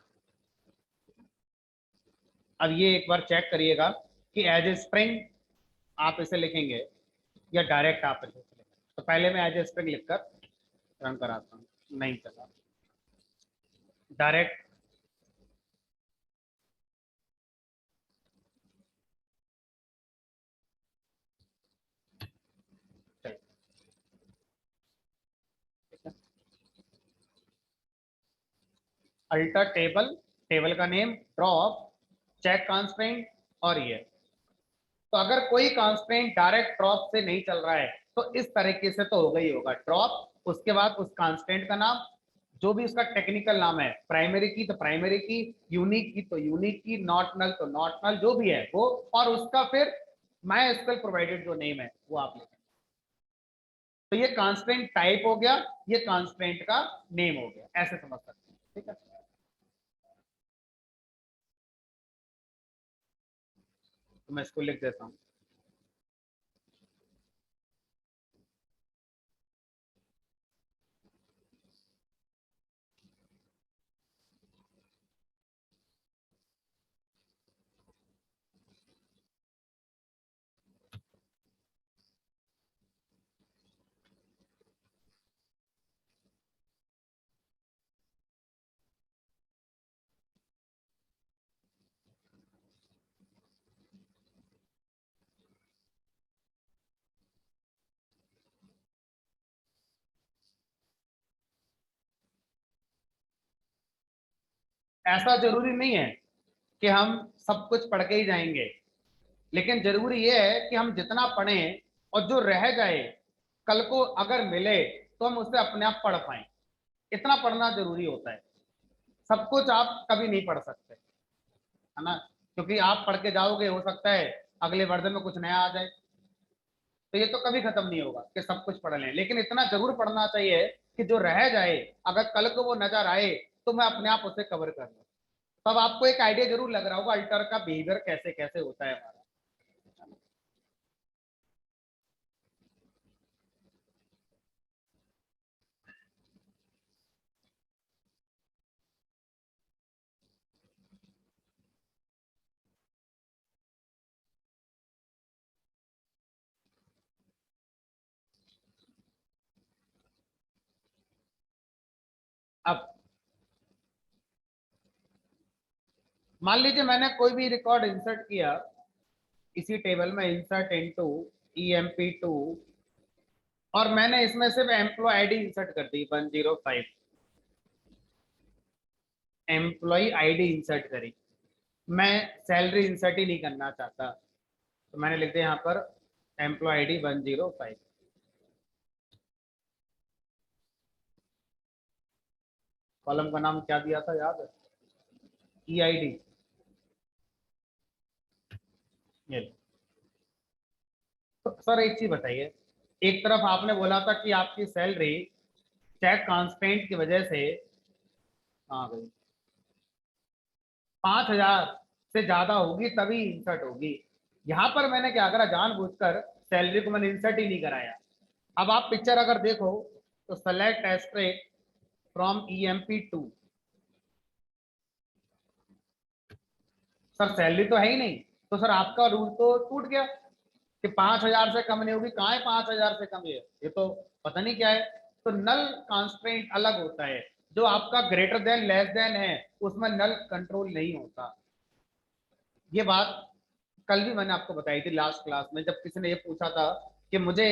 अब ये एक बार चेक करिएगा कि एज ए स्प्रिंग आप इसे लिखेंगे या डायरेक्ट आप इसे लिखेंगे। तो पहले मैं एज ए स्प्रिंग लिखकर रन कराता हूँ, नहीं चला, डायरेक्ट। अल्टर टेबल, टेबल का नेम, ड्रॉप, चेक कांस्टेंट और ये। तो अगर कोई कांस्टेंट डायरेक्ट ड्रॉप से नहीं चल रहा है तो इस तरीके से तो होगा ही होगा, ड्रॉप, उसके बाद उस कांस्टेंट का नाम, जो भी उसका टेक्निकल नाम है, प्राइमरी की तो प्राइमरी की, यूनिक की तो यूनिक की, नॉट नल तो नॉट नल, जो भी है वो, और उसका फिर माई एसक्यूएल प्रोवाइडेड जो नेम है वो आप लिखें। तो ये कांस्टेंट टाइप हो गया, ये कांस्टेंट का नेम हो गया, ऐसे समझ सकते हैं, ठीक है। तो मैं इसको लिख देता हूँ। ऐसा जरूरी नहीं है कि हम सब कुछ पढ़ के ही जाएंगे, लेकिन जरूरी ये है कि हम जितना पढ़ें और जो रह जाए कल को अगर मिले तो हम उससे अपने आप पढ़ पाए, इतना पढ़ना जरूरी होता है। सब कुछ आप कभी नहीं पढ़ सकते, है ना, क्योंकि आप पढ़ के जाओगे, हो सकता है अगले वर्जन में कुछ नया आ जाए, तो ये तो कभी खत्म नहीं होगा कि सब कुछ पढ़ लें। लेकिन इतना जरूर पढ़ना चाहिए कि जो रह जाए अगर कल को वो नजर आए तो मैं अपने आप उसे कवर कर लूँ। तब आपको एक आइडिया जरूर लग रहा होगा अल्टर का बिहेवियर कैसे कैसे होता है हमारा। अब मान लीजिए मैंने कोई भी रिकॉर्ड इंसर्ट किया इसी टेबल में, इंसर्ट इनटू EMP2 और मैंने इसमें सिर्फ एम्प्लॉय आईडी इंसर्ट कर दी 105, एम्प्लॉय आईडी इंसर्ट करी, मैं सैलरी इंसर्ट ही नहीं करना चाहता, तो मैंने लिख दिया यहाँ पर एम्प्लॉय आईडी 105। कॉलम का नाम क्या दिया था याद है? EID। ये तो सर एक चीज बताइए, एक तरफ आपने बोला था कि आपकी सैलरी चेक कांस्टेंट की वजह से आ गई 5,000 से ज्यादा होगी तभी इंसर्ट होगी। यहाँ पर मैंने क्या करा, जानबूझकर सैलरी को मैंने इंसर्ट ही नहीं कराया। अब आप पिक्चर अगर देखो तो select asterisk from EMP2, sir salary तो है ही नहीं, तो सर आपका रूल तो टूट गया कि 5,000 से कम नहीं होगी। कहाँ है 5,000 से कम? ये तो पता नहीं क्या है। तो नल कॉन्स्ट्रेंट अलग होता है, जो आपका ग्रेटर देन लेस देन है उसमें नल कंट्रोल नहीं होता। ये बात कल भी मैंने आपको बताई थी लास्ट क्लास में, जब किसी ने ये पूछा था कि मुझे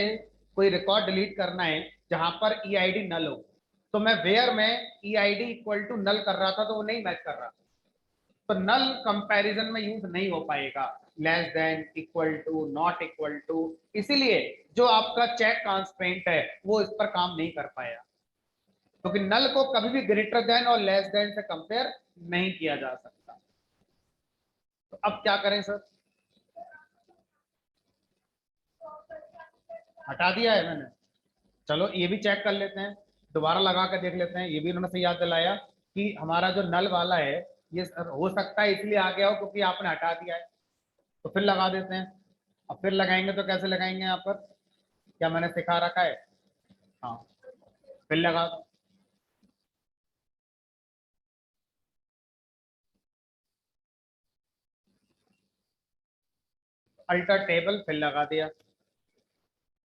कोई रिकॉर्ड डिलीट करना है जहां पर EID नल हो, तो मैं वेयर में EID इक्वल टू नल कर रहा था तो वो नहीं मैच कर रहा, तो नल कंपैरिजन में यूज नहीं हो पाएगा, less than, equal to, not equal to. इसीलिए जो आपका चेक कॉन्स्टेंट है वो इस पर काम नहीं कर पाया, क्योंकि नल को कभी भी ग्रेटर देन और लेस देन से कंपेयर नहीं किया जा सकता। तो अब क्या करें सर? हटा दिया है मैंने। चलो ये भी चेक कर लेते हैं, दोबारा लगा कर देख लेते हैं। ये भी उन्होंने सही याद दिलाया कि हमारा जो नल वाला है ये हो सकता है इसलिए आ गया हो क्योंकि आपने हटा दिया है, तो फिर लगा देते हैं। अब फिर लगाएंगे तो कैसे लगाएंगे? यहाँ पर क्या मैंने सिखा रखा है? हाँ, फिर लगा दो। अल्टर टेबल फिर लगा दिया।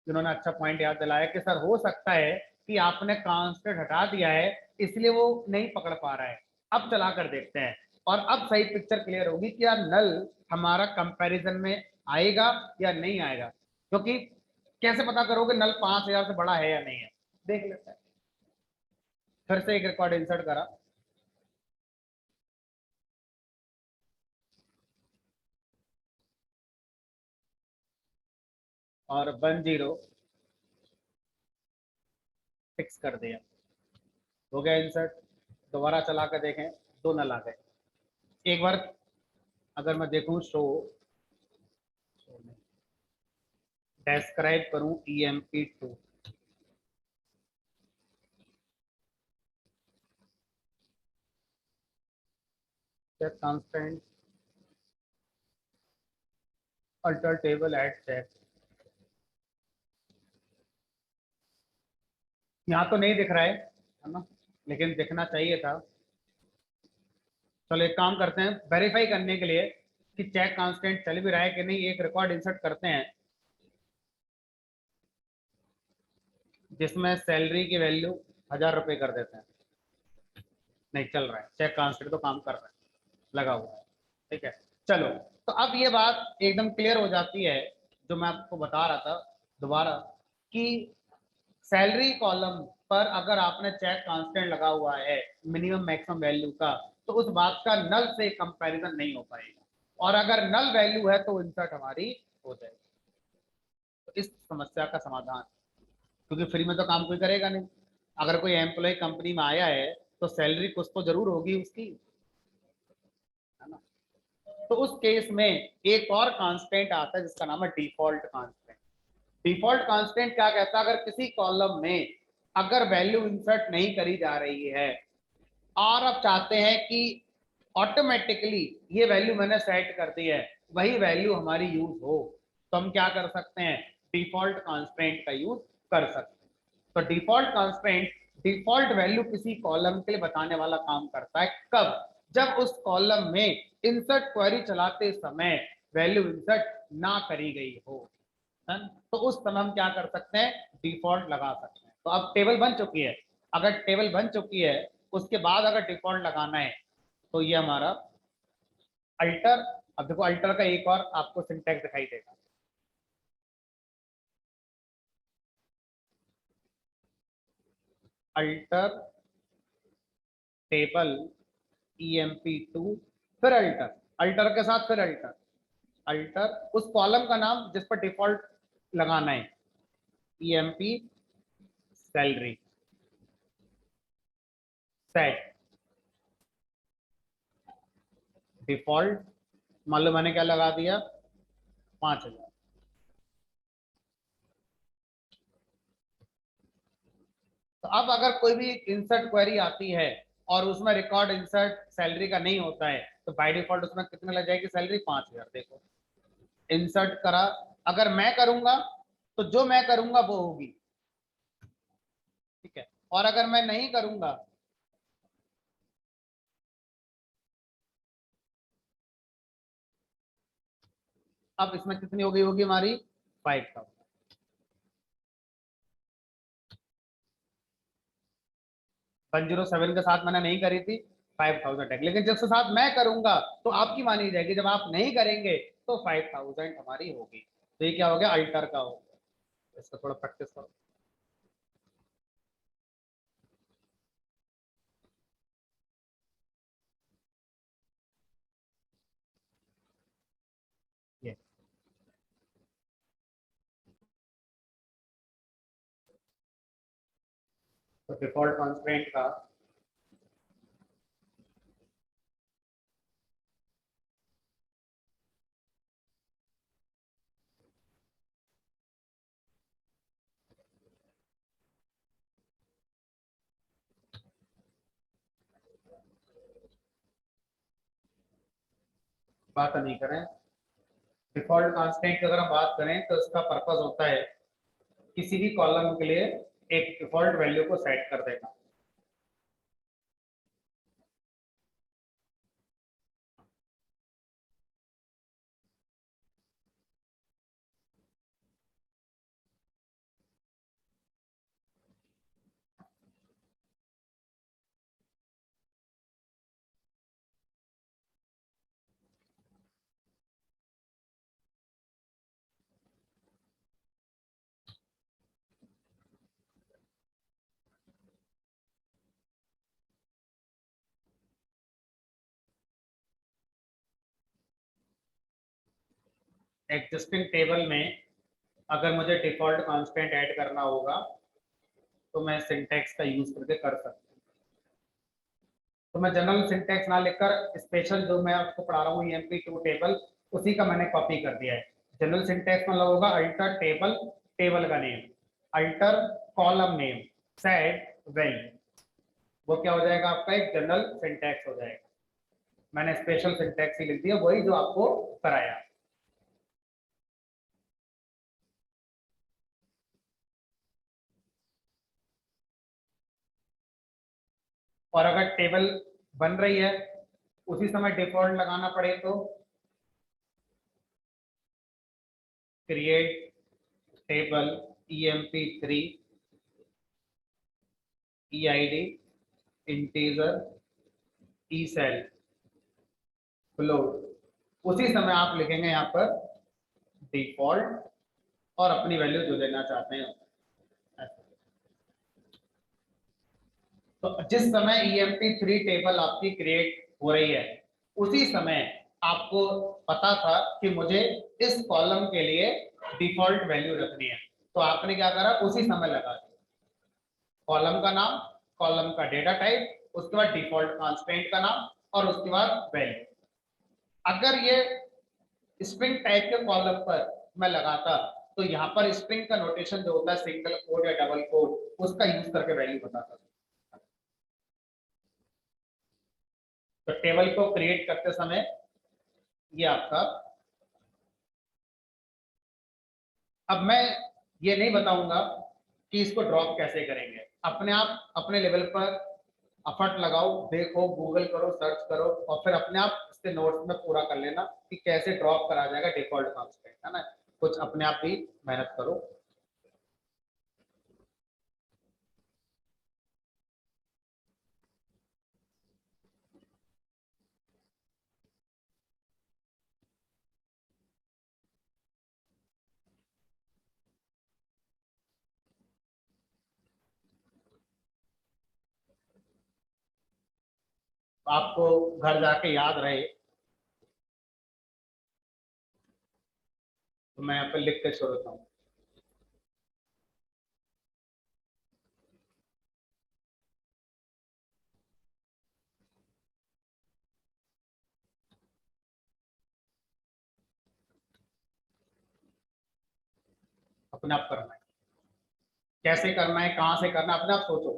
जिन्होंने अच्छा पॉइंट याद दिलाया कि सर हो सकता है कि आपने कांस्टेंट हटा दिया है इसलिए वो नहीं पकड़ पा रहा है। अब चला कर देखते हैं और अब सही पिक्चर क्लियर होगी कि यार नल हमारा कंपैरिजन में आएगा या नहीं आएगा, क्योंकि कैसे पता करोगे नल 5,000 से बड़ा है या नहीं है? देख लेते हैं। फिर से एक रिकॉर्ड इंसर्ट करा और 106 कर दिया, हो गया इंसर्ट। दोबारा चला कर देखें, दो नल आ गए। एक बार अगर मैं देखूं शो, डेस्क्राइब करूं EMP2, check constant, alter table add check, यहाँ तो नहीं दिख रहा है ना, लेकिन दिखना चाहिए था। चलो एक काम करते हैं, वेरीफाई करने के लिए कि चेक कांस्टेंट चल भी रहा है कि नहीं, एक रिकॉर्ड इंसर्ट करते हैं जिसमें सैलरी की वैल्यू 1,000 रुपये कर देते हैं। नहीं चल रहा है, चेक कांस्टेंट तो काम कर रहा है, लगा हुआ है। ठीक है, चलो। तो अब ये बात एकदम क्लियर हो जाती है जो मैं आपको बता रहा था दोबारा, कि सैलरी कॉलम पर अगर आपने चेक कांस्टेंट लगा हुआ है मिनिमम मैक्सिमम वैल्यू का, तो उस बात का नल से कंपैरिजन नहीं हो पाएगा, और अगर नल वैल्यू है तो इंसर्ट हमारी हो जाएगी। तो इस समस्या का समाधान, क्योंकि फ्री में तो काम कोई करेगा नहीं, अगर कोई एम्प्लॉय कंपनी में आया है तो सैलरी कुछ तो जरूर होगी उसकी, है ना? तो उस केस में एक और कांस्टेंट आता है जिसका नाम है डिफॉल्ट कांस्टेंट। डिफॉल्ट कांस्टेंट क्या कहता है, अगर किसी कॉलम में अगर वैल्यू इंसर्ट नहीं करी जा रही है और आप चाहते हैं कि ऑटोमेटिकली ये वैल्यू मैंने सेट कर दी है वही वैल्यू हमारी यूज हो, तो हम क्या कर सकते हैं? डिफॉल्ट कांस्टेंट का यूज कर सकते हैं। तो डिफॉल्ट कांस्टेंट डिफॉल्ट वैल्यू किसी कॉलम के लिए बताने वाला काम करता है, कब? जब उस कॉलम में इंसर्ट क्वेरी चलाते समय वैल्यू इंसर्ट ना करी गई हो, है? तो उस समय हम क्या कर सकते हैं? डिफॉल्ट लगा सकते हैं। तो अब टेबल बन चुकी है, अगर टेबल बन चुकी है उसके बाद अगर डिफॉल्ट लगाना है तो ये हमारा अल्टर। अब देखो अल्टर का एक और आपको सिंटैक्स दिखाई देगा, अल्टर टेबल EMP2, फिर अल्टर, अल्टर के साथ फिर अल्टर, अल्टर उस कॉलम का नाम जिस पर डिफॉल्ट लगाना है, EMP सैलरी, सेट डिफॉल्ट, मान लो मैंने क्या लगा दिया, 5,000। तो अब अगर कोई भी इंसर्ट क्वेरी आती है और उसमें रिकॉर्ड इंसर्ट सैलरी का नहीं होता है, तो बाय डिफॉल्ट उसमें कितने लग जाएगी सैलरी, 5,000। देखो इंसर्ट करा, अगर मैं करूंगा तो जो मैं करूंगा वो होगी, ठीक है, और अगर मैं नहीं करूंगा अब इसमें कितनी होगी, होगी हमारी 5,000। 107 के साथ मैंने नहीं करी थी, 5,000 है, लेकिन जब से साथ मैं करूंगा तो आपकी मानी जाएगी, जब आप नहीं करेंगे तो 5,000 हमारी होगी। तो ये क्या हो गया, अल्टर का हो गया। इसका थोड़ा प्रैक्टिस करो। ये तो डिफॉल्ट कॉन्स्टेंट का बात नहीं करें, डिफॉल्ट कांस्टेंट की अगर हम बात करें तो इसका पर्पस होता है किसी भी कॉलम के लिए एक डिफॉल्ट वैल्यू को सेट कर देना। एग्जिस्टिंग टेबल में अगर मुझे डिफॉल्ट कांस्टेंट ऐड करना होगा तो मैं सिंटैक्स का यूज करके कर सकता हूँ। तो मैं जनरल सिंटैक्स ना लिखकर स्पेशल जो मैं आपको पढ़ा रहा हूँ EMP2 टेबल, उसी का मैंने कॉपी कर दिया है। जनरल सिंटैक्स मतलब होगा अल्टर टेबल, टेबल का name, alter column name, set value, वो क्या हो जाएगा आपका एक जनरल सिंटैक्स हो जाएगा। मैंने स्पेशल सिंटैक्स ही लिख दिया, वही जो आपको कराया। और अगर टेबल बन रही है उसी समय डिफॉल्ट लगाना पड़े तो create table EMP3 EID integer E sal float, उसी समय आप लिखेंगे यहाँ पर डिफॉल्ट और अपनी वैल्यू जो देना चाहते हैं। तो जिस समय EMP3 टेबल आपकी क्रिएट हो रही है उसी समय आपको पता था कि मुझे इस कॉलम के लिए डिफॉल्ट वैल्यू रखनी है, तो आपने क्या करा, उसी समय लगा दिया कॉलम का नाम, कॉलम का डेटा टाइप, उसके बाद डिफॉल्ट कांस्टेंट का नाम और उसके बाद वैल्यू। अगर ये स्ट्रिंग टाइप के कॉलम पर मैं लगाता तो यहाँ पर स्ट्रिंग का नोटेशन जो होता है सिंगल कोड या डबल कोड, उसका यूज करके वैल्यू बताता था। तो टेबल को क्रिएट करते समय ये आपका, अब मैं ये नहीं बताऊंगा कि इसको ड्रॉप कैसे करेंगे, अपने आप अपने लेवल पर एफर्ट लगाओ, देखो, गूगल करो, सर्च करो और फिर अपने आप इसके नोट्स में पूरा कर लेना कि कैसे ड्रॉप करा जाएगा डिफॉल्ट कांस्टेंट, है ना, कुछ अपने आप भी मेहनत करो। आपको घर जाके याद रहे, तो मैं यहाँ पे लिख के छोड़ता हूँ। अपने आप करना है, कैसे करना है, कहाँ से करना है, अपने आप सोचो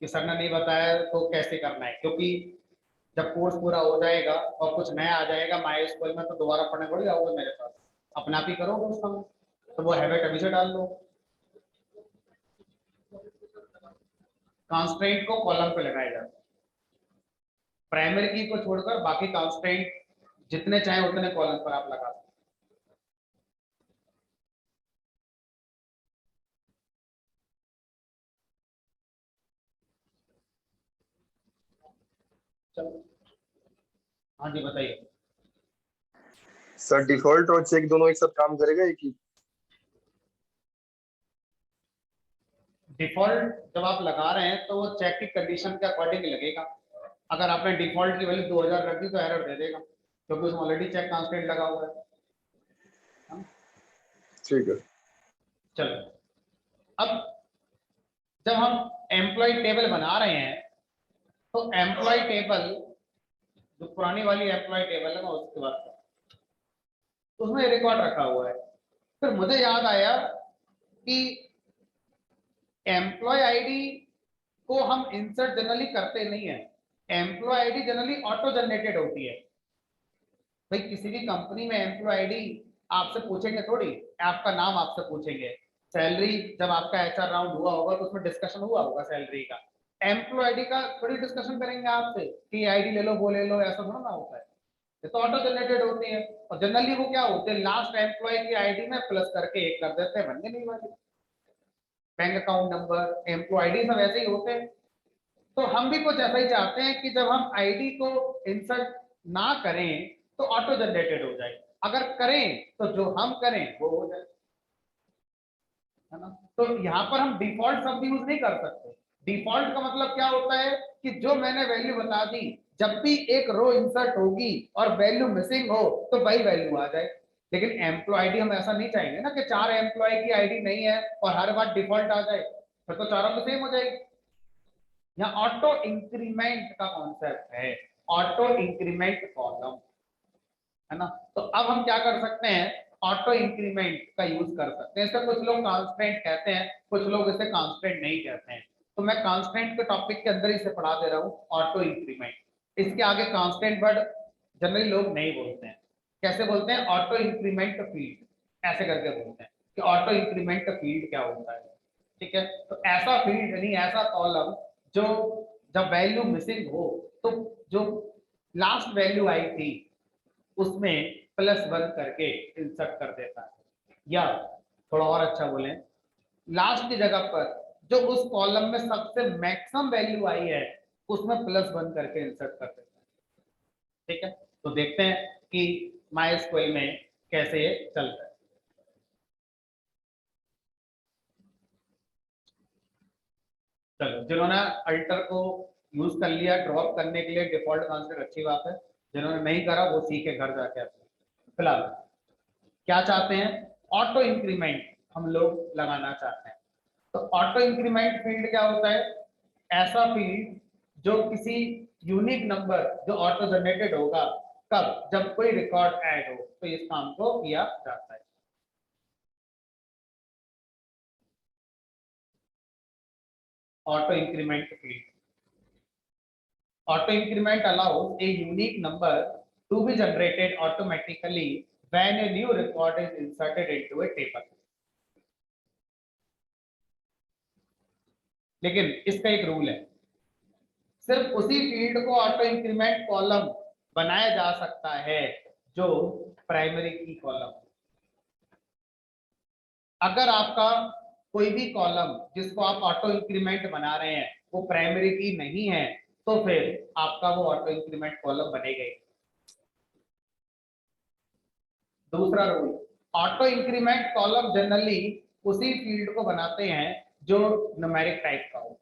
कि सर ने नहीं बताया तो कैसे करना है, क्योंकि जब कोर्स पूरा हो जाएगा और कुछ नया आ जाएगा माई स्कूल में, तो दोबारा पढ़ने थोड़ी आओगे मेरे पास, अपने आप ही करोगे उस समय। तो वो हैबिट अभी से डाल लो। कॉन्स्टेंट को कॉलम पे लगाया जाता है, प्राइमरी की को छोड़कर बाकी कॉन्स्टेंट जितने चाहे उतने कॉलम पर आप लगा सकते हो। चलो, हाँ जी बताइए। सर डिफॉल्ट और चेक दोनों एक साथ काम करेगा एक ही? डिफॉल्ट जब आप लगा रहे हैं तो वो चेक की कंडीशन के अकॉर्डिंग लगेगा। अगर आपने डिफॉल्ट की वैल्यू 2000 रख दी तो एरर दे देगा, क्योंकि उसमें ऑलरेडी चेक कांस्टेंट लगा हुआ है। ठीक है। चलो, अब जब हम एम्प्लॉय टेबल बना रहे हैं तो एम्प्लॉय टेबल, जो पुरानी वाली एम्प्लॉय टेबल है, मैं उसके बाद उसमें रिकॉर्ड रखा हुआ है। फिर मुझे याद आया कि एम्प्लॉय आईडी को हम इंसर्ट जनरली करते नहीं है, employ ID generally auto generated होती है। भाई किसी भी कंपनी में एम्प्लॉय आईडी आपसे पूछेंगे थोड़ी, आपका नाम आपसे पूछेंगे। सैलरी जब आपका एचआर राउंड हुआ होगा तो उसमें डिस्कशन हुआ होगा सैलरी का, एम्प्लॉय आईडी का थोड़ी डिस्कशन करेंगे आपसे कि आईडी ले लो वो ले लो, ऐसा थोड़ा ना होता है। ये तो ऑटो जनरेटेड होती है, और जनरली वो क्या होते हैं, लास्ट एम्प्लॉय की आईडी में प्लस करके एक कर देते हैं, बनने नहीं वाली। Bank account number, employ ID सब ऐसे ही होते हैं। तो हम भी कुछ ऐसा ही चाहते हैं कि जब हम आईडी को इंसर्ट ना करें तो ऑटो जनरेटेड हो जाए, अगर करें तो जो हम करें वो हो जाए, है ना। तो यहाँ पर हम डिफॉल्ट शब्द यूज नहीं कर सकते। डिफॉल्ट का मतलब क्या होता है कि जो मैंने वैल्यू बता दी, जब भी एक रो इंसर्ट होगी और वैल्यू मिसिंग हो तो वही वैल्यू आ जाए। लेकिन एम्प्लॉय आईडी हम ऐसा नहीं चाहेंगे ना कि 4 एम्प्लॉय की आईडी नहीं है और हर बार डिफॉल्ट आ जाए, फिर तो चारों में सेम हो जाएगी। यहाँ ऑटो इंक्रीमेंट का कॉन्सेप्ट है, ऑटो इंक्रीमेंट कॉलम, है ना। तो अब हम क्या कर सकते हैं, ऑटो इंक्रीमेंट का यूज कर सकते हैं। इसे कुछ लोग कांस्टेंट कहते हैं, कुछ लोग इसे कांस्टेंट नहीं कहते हैं। तो मैं कांस्टेंट के टॉपिक के अंदर ही से पढ़ा दे रहा हूँ, ऑटो इंक्रीमेंट। इसके आगे कांस्टेंट वर्ड जनरली लोग नहीं बोलते हैं। कैसे बोलते हैं, ऑटो इंक्रीमेंट फील्ड, ऐसे करके बोलते हैं कि ऑटो इंक्रीमेंट फील्ड क्या होता है। ठीक है, तो ऐसा फील्ड यानी ऐसा कॉलम जो जब वैल्यू मिसिंग हो तो जो लास्ट वैल्यू आई थी उसमें +1 करके इंसर्ट कर देता है, या थोड़ा और अच्छा बोलें, लास्ट की जगह पर जो उस कॉलम में सबसे मैक्सिमम वैल्यू आई है उसमें +1 करके इंसर्ट कर देता है। ठीक है, तो देखते हैं कि माई स्क्वेल में कैसे ये चलता है। चलो, जिन्होंने अल्टर को यूज कर लिया ड्रॉप करने के लिए डिफॉल्ट कांस्टेंट, अच्छी बात है। जिन्होंने नहीं करा वो सीखे घर जाके अपने। फिलहाल क्या चाहते हैं, ऑटो इंक्रीमेंट हम लोग लगाना चाहते हैं। तो ऑटो इंक्रीमेंट फील्ड क्या होता है, ऐसा फील्ड जो किसी यूनिक नंबर जो ऑटो जनरेटेड होगा, कब, जब कोई रिकॉर्ड ऐड हो तो इस काम को किया जाता है। Auto increment field, auto increment allows a unique number to be generated automatically when a new record is inserted into a table। लेकिन इसका एक रूल है, सिर्फ उसी फील्ड को ऑटो इंक्रीमेंट कॉलम बनाया जा सकता है जो प्राइमरी की कॉलम। अगर आपका कोई भी कॉलम जिसको आप ऑटो इंक्रीमेंट बना रहे हैं वो प्राइमरी की नहीं है तो फिर आपका वो ऑटो इंक्रीमेंट कॉलम बनेगा ही। दूसरा rule, auto increment column generally उसी फील्ड को बनाते हैं जो न्यूमेरिक टाइप का हो।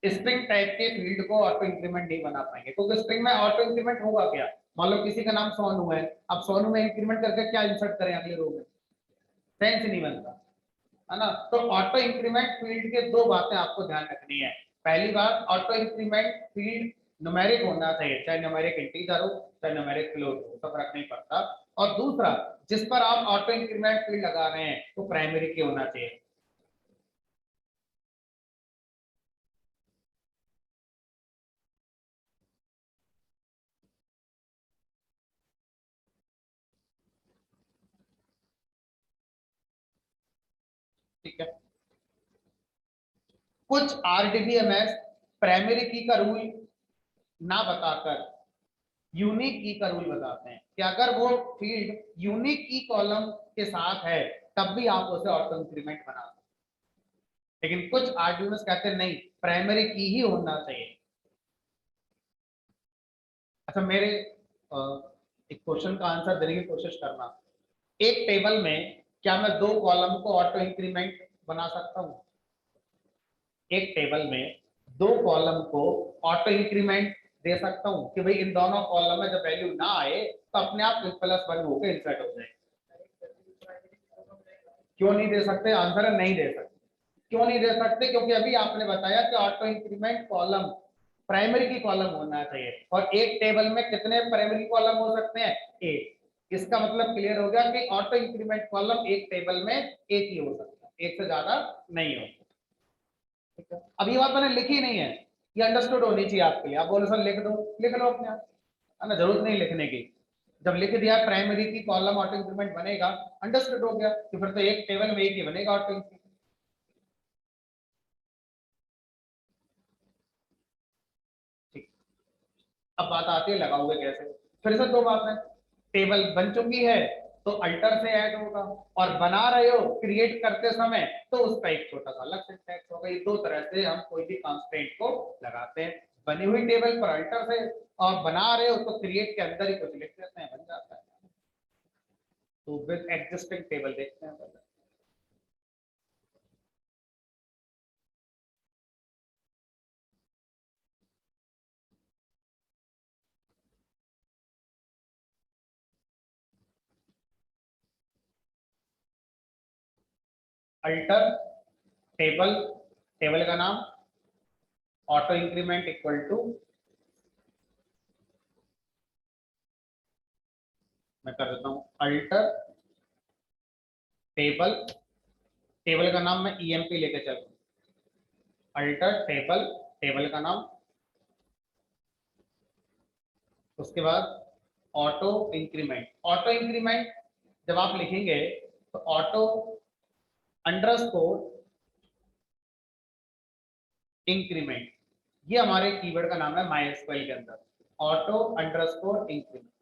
स्ट्रिंग टाइप के फील्ड को ऑटो इंक्रीमेंट नहीं बना पाएंगे, क्योंकि स्ट्रिंग में ऑटो इंक्रीमेंट होगा क्या? मान लो किसी का नाम सोनू है, अब सोनू में इंक्रीमेंट करके क्या इंसर्ट करें अगले रो में? सेंस नहीं बनता, है ना। तो ऑटो इंक्रीमेंट फील्ड के दो बातें आपको ध्यान रखनी है। पहली बात, ऑटो इंक्रीमेंट फील्ड न्यूमेरिक होना चाहिए, चाहे न्यूमेरिक इंटीजर हो चाहे न्यूमेरिक फ्लोट हो, तो फर्क नहीं पड़ता। और दूसरा, जिस पर आप ऑटो इंक्रीमेंट फील्ड लगा रहे हैं वो प्राइमरी की होना चाहिए। ठीक है, कुछ आरडीबीएमएस प्राइमरी की का रूल ना बताकर यूनिक की का रूल बताते हैं कि अगर वो फील्ड यूनिक की कॉलम के साथ है तब भी आप उसे ऑटो इंक्रीमेंट बना सकते हैं। लेकिन कुछ आरडीबीएमएस कहते हैं नहीं, प्राइमरी की ही होना चाहिए। अच्छा, मेरे एक क्वेश्चन का आंसर देने की कोशिश करना। एक टेबल में क्या मैं दो कॉलम को ऑटो इंक्रीमेंट बना सकता हूँ? एक टेबल में दो कॉलम को ऑटो इंक्रीमेंट दे सकता हूँ कि भाई इन दोनों कॉलम में जब वैल्यू ना आए तो अपने आप +1 होकर इंसर्ट हो जाए? क्यों नहीं दे सकते? आंसर है नहीं दे सकते। क्यों नहीं दे सकते? क्योंकि अभी आपने बताया कि ऑटो इंक्रीमेंट कॉलम प्राइमरी की कॉलम होना चाहिए, और एक टेबल में कितने प्राइमरी कॉलम हो सकते हैं? एक। इसका मतलब क्लियर हो गया कि ऑटो इंक्रीमेंट कॉलम एक टेबल में एक ही हो सकता है, एक से ज्यादा नहीं हो सकता। ठीक है, अब ये बात मैंने लिखी नहीं है, ये अंडरस्टूड होनी चाहिए आपके लिए। आप बोलो सर लिख दो, लिख लो अपने आप, है ना, जरूरत नहीं लिखने की। जब लिख दिया प्राइमरी की कॉलम ऑटो इंक्रीमेंट बनेगा, अंडरस्टूड हो गया कि फिर तो एक टेबल में एक ही बनेगा ऑटो इंक्रीमेंट। ठीक, अब बात आती है लगाओगे कैसे। फिर से दो बात है, टेबल बन चुकी है तो अल्टर से ऐड होगा, और बना रहे हो क्रिएट करते समय तो उसका एक छोटा सा अलग सिंटैक्स होगा। ये दो तरह से हम कोई भी कंस्ट्रेंट को लगाते हैं, बनी हुई टेबल पर अल्टर से, और बना रहे हो तो क्रिएट के अंदर ही कुछ लिख देते हैं, बन जाता है। तो विद एग्जिस्टिंग टेबल देखते हैं पहले। अल्टर टेबल, टेबल का नाम, ऑटो इंक्रीमेंट इक्वल टू, मैं कर देता हूं अल्टर टेबल, टेबल का नाम मैं ईएमपी लेके चल रहा हूं। अल्टर टेबल, टेबल का नाम, उसके बाद ऑटो इंक्रीमेंट। ऑटो इंक्रीमेंट जब आप लिखेंगे तो ऑटो अंडरस्कोर इंक्रीमेंट, ये हमारे कीवर्ड का नाम है माइस्क्वेल के अंदर, auto underscore increment.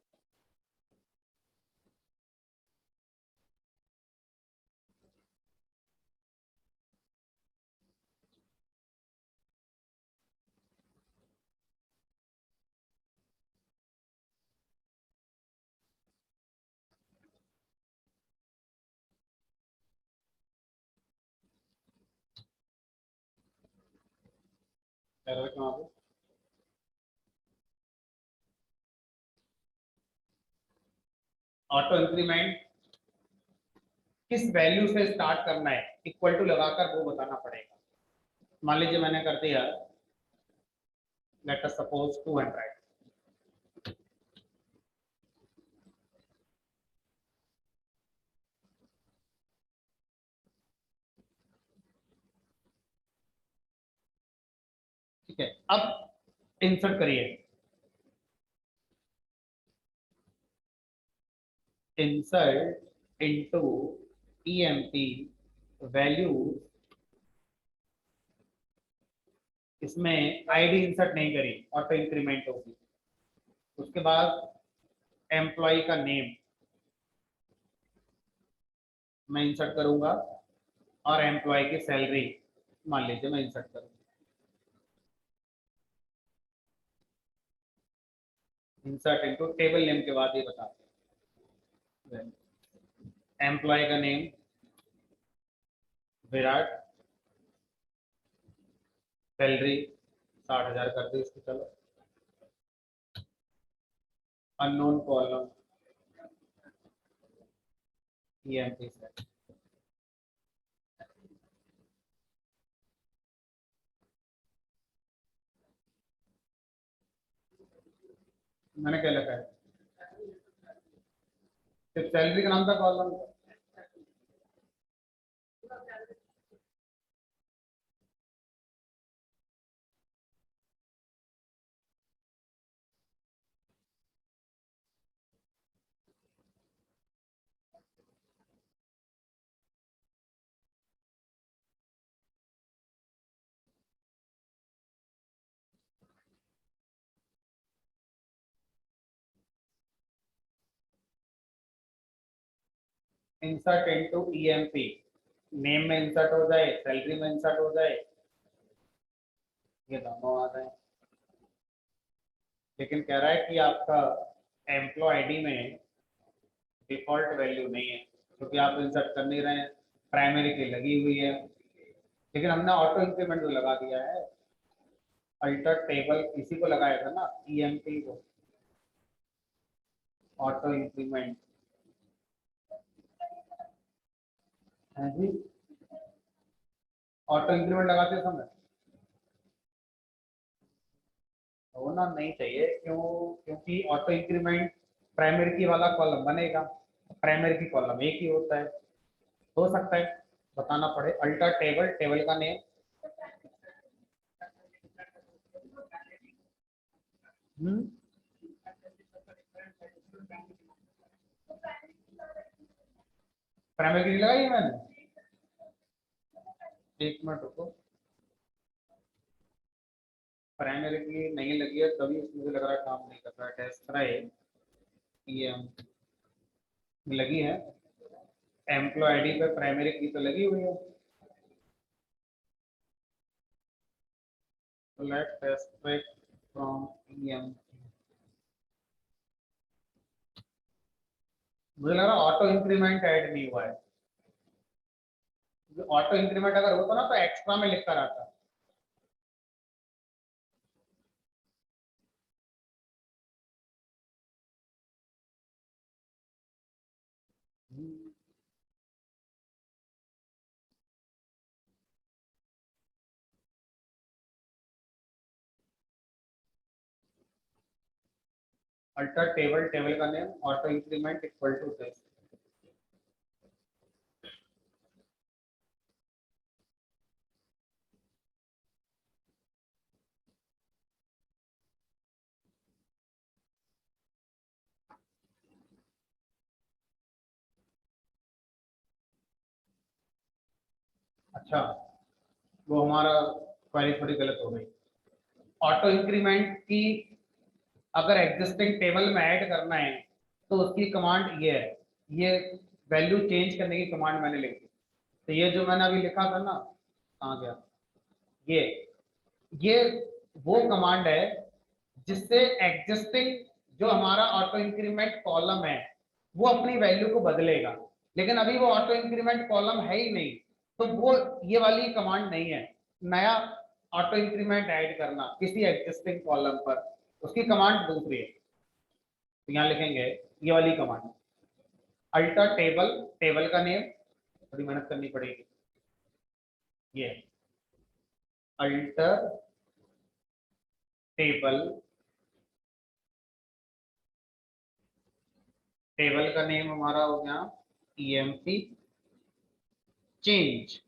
Auto increment किस वैल्यू से स्टार्ट करना है, इक्वल टू लगाकर वो बताना पड़ेगा। मान लीजिए मैंने कर दिया, लेट अस सपोज 200, ठीक है। अब इंसर्ट करिए, इंसर्ट इनटू ईएमपी वैल्यू, इसमें आईडी इंसर्ट नहीं करी, ऑटो इंक्रीमेंट होगी। उसके बाद एम्प्लॉय का नेम मैं इंसर्ट करूंगा, और एम्प्लॉय की सैलरी मान लीजिए मैं इंसर्ट करूंगा। इंसर्ट इनटू टेबल नेम के बाद ये बताते हैं, एम्प्लॉय का नेम विराट, सैलरी 60,000 कर दो इसको। चलो अननोन कॉलम ईएमपी सेट। मैंने क्या लिखा है? सिर्फ सैलरी का नाम था column. Insert into EMP, name में इंसर्ट हो जाए, सैलरी में इंसर्ट हो जाए, ये दोनों आ जाए। लेकिन कह रहा है कि आपका एम्प्लॉय आईडी में डिफॉल्ट वैल्यू नहीं है क्योंकि आप इंसर्ट कर नहीं रहे हैं, प्राइमरी की लगी हुई है। लेकिन हमने ऑटो इंक्रीमेंट को लगा दिया है, अल्टर टेबल इसी को लगाया था ना, ईएमपी को, ऑटो इंक्रीमेंट है जी। ऑटो इंक्रीमेंट लगाते समय होना नहीं चाहिए, क्यों? क्योंकि ऑटो इंक्रीमेंट प्राइमरी की वाला कॉलम बनेगा, प्राइमरी की कॉलम एक ही होता है। हो सकता है बताना पड़े। अल्टर टेबल, टेबल का नेम, प्राइमरी की लगाई है मैंने, एक मिनट रुको। प्राइमरी की नहीं लगी है तभी मुझे लग रहा है काम नहीं कर रहा है। टेस्ट ड्राइव ईएम लगी है, एम्प्लॉय आईडी पे प्राइमरी की तो लगी हुई है। Let test track from EM, मुझे लग रहा है ऑटो इंक्रीमेंट ऐड नहीं हुआ है। ऑटो इंक्रीमेंट अगर होता ना तो एक्स्ट्रा में लिख कर आता। अल्टर टेबल, टेबल का name, auto increment equal to this. अच्छा, वो हमारा क्वेरी थोड़ी गलत हो गई। ऑटो इंक्रीमेंट की अगर एग्जिस्टिंग टेबल में ऐड करना है तो उसकी कमांड ये है, ये वैल्यू चेंज करने की कमांड मैंने लिखी। तो ये जो मैंने अभी लिखा था ना, कहाँ गया ये ये वो कमांड है जिससे एग्जिस्टिंग जो हमारा ऑटो इंक्रीमेंट कॉलम है वो अपनी वैल्यू को बदलेगा। लेकिन अभी वो ऑटो इंक्रीमेंट कॉलम है ही नहीं, तो वो ये वाली कमांड नहीं है। नया ऑटो इंक्रीमेंट ऐड करना किसी एग्जिस्टिंग कॉलम पर, उसकी कमांड दूसरी है। तो यहाँ लिखेंगे ये वाली कमांड, अल्टर टेबल, टेबल का नेम, थोड़ी मेहनत करनी पड़ेगी, ये अल्टर टेबल, टेबल का नेम हमारा हो गया ईएमपी चेंज,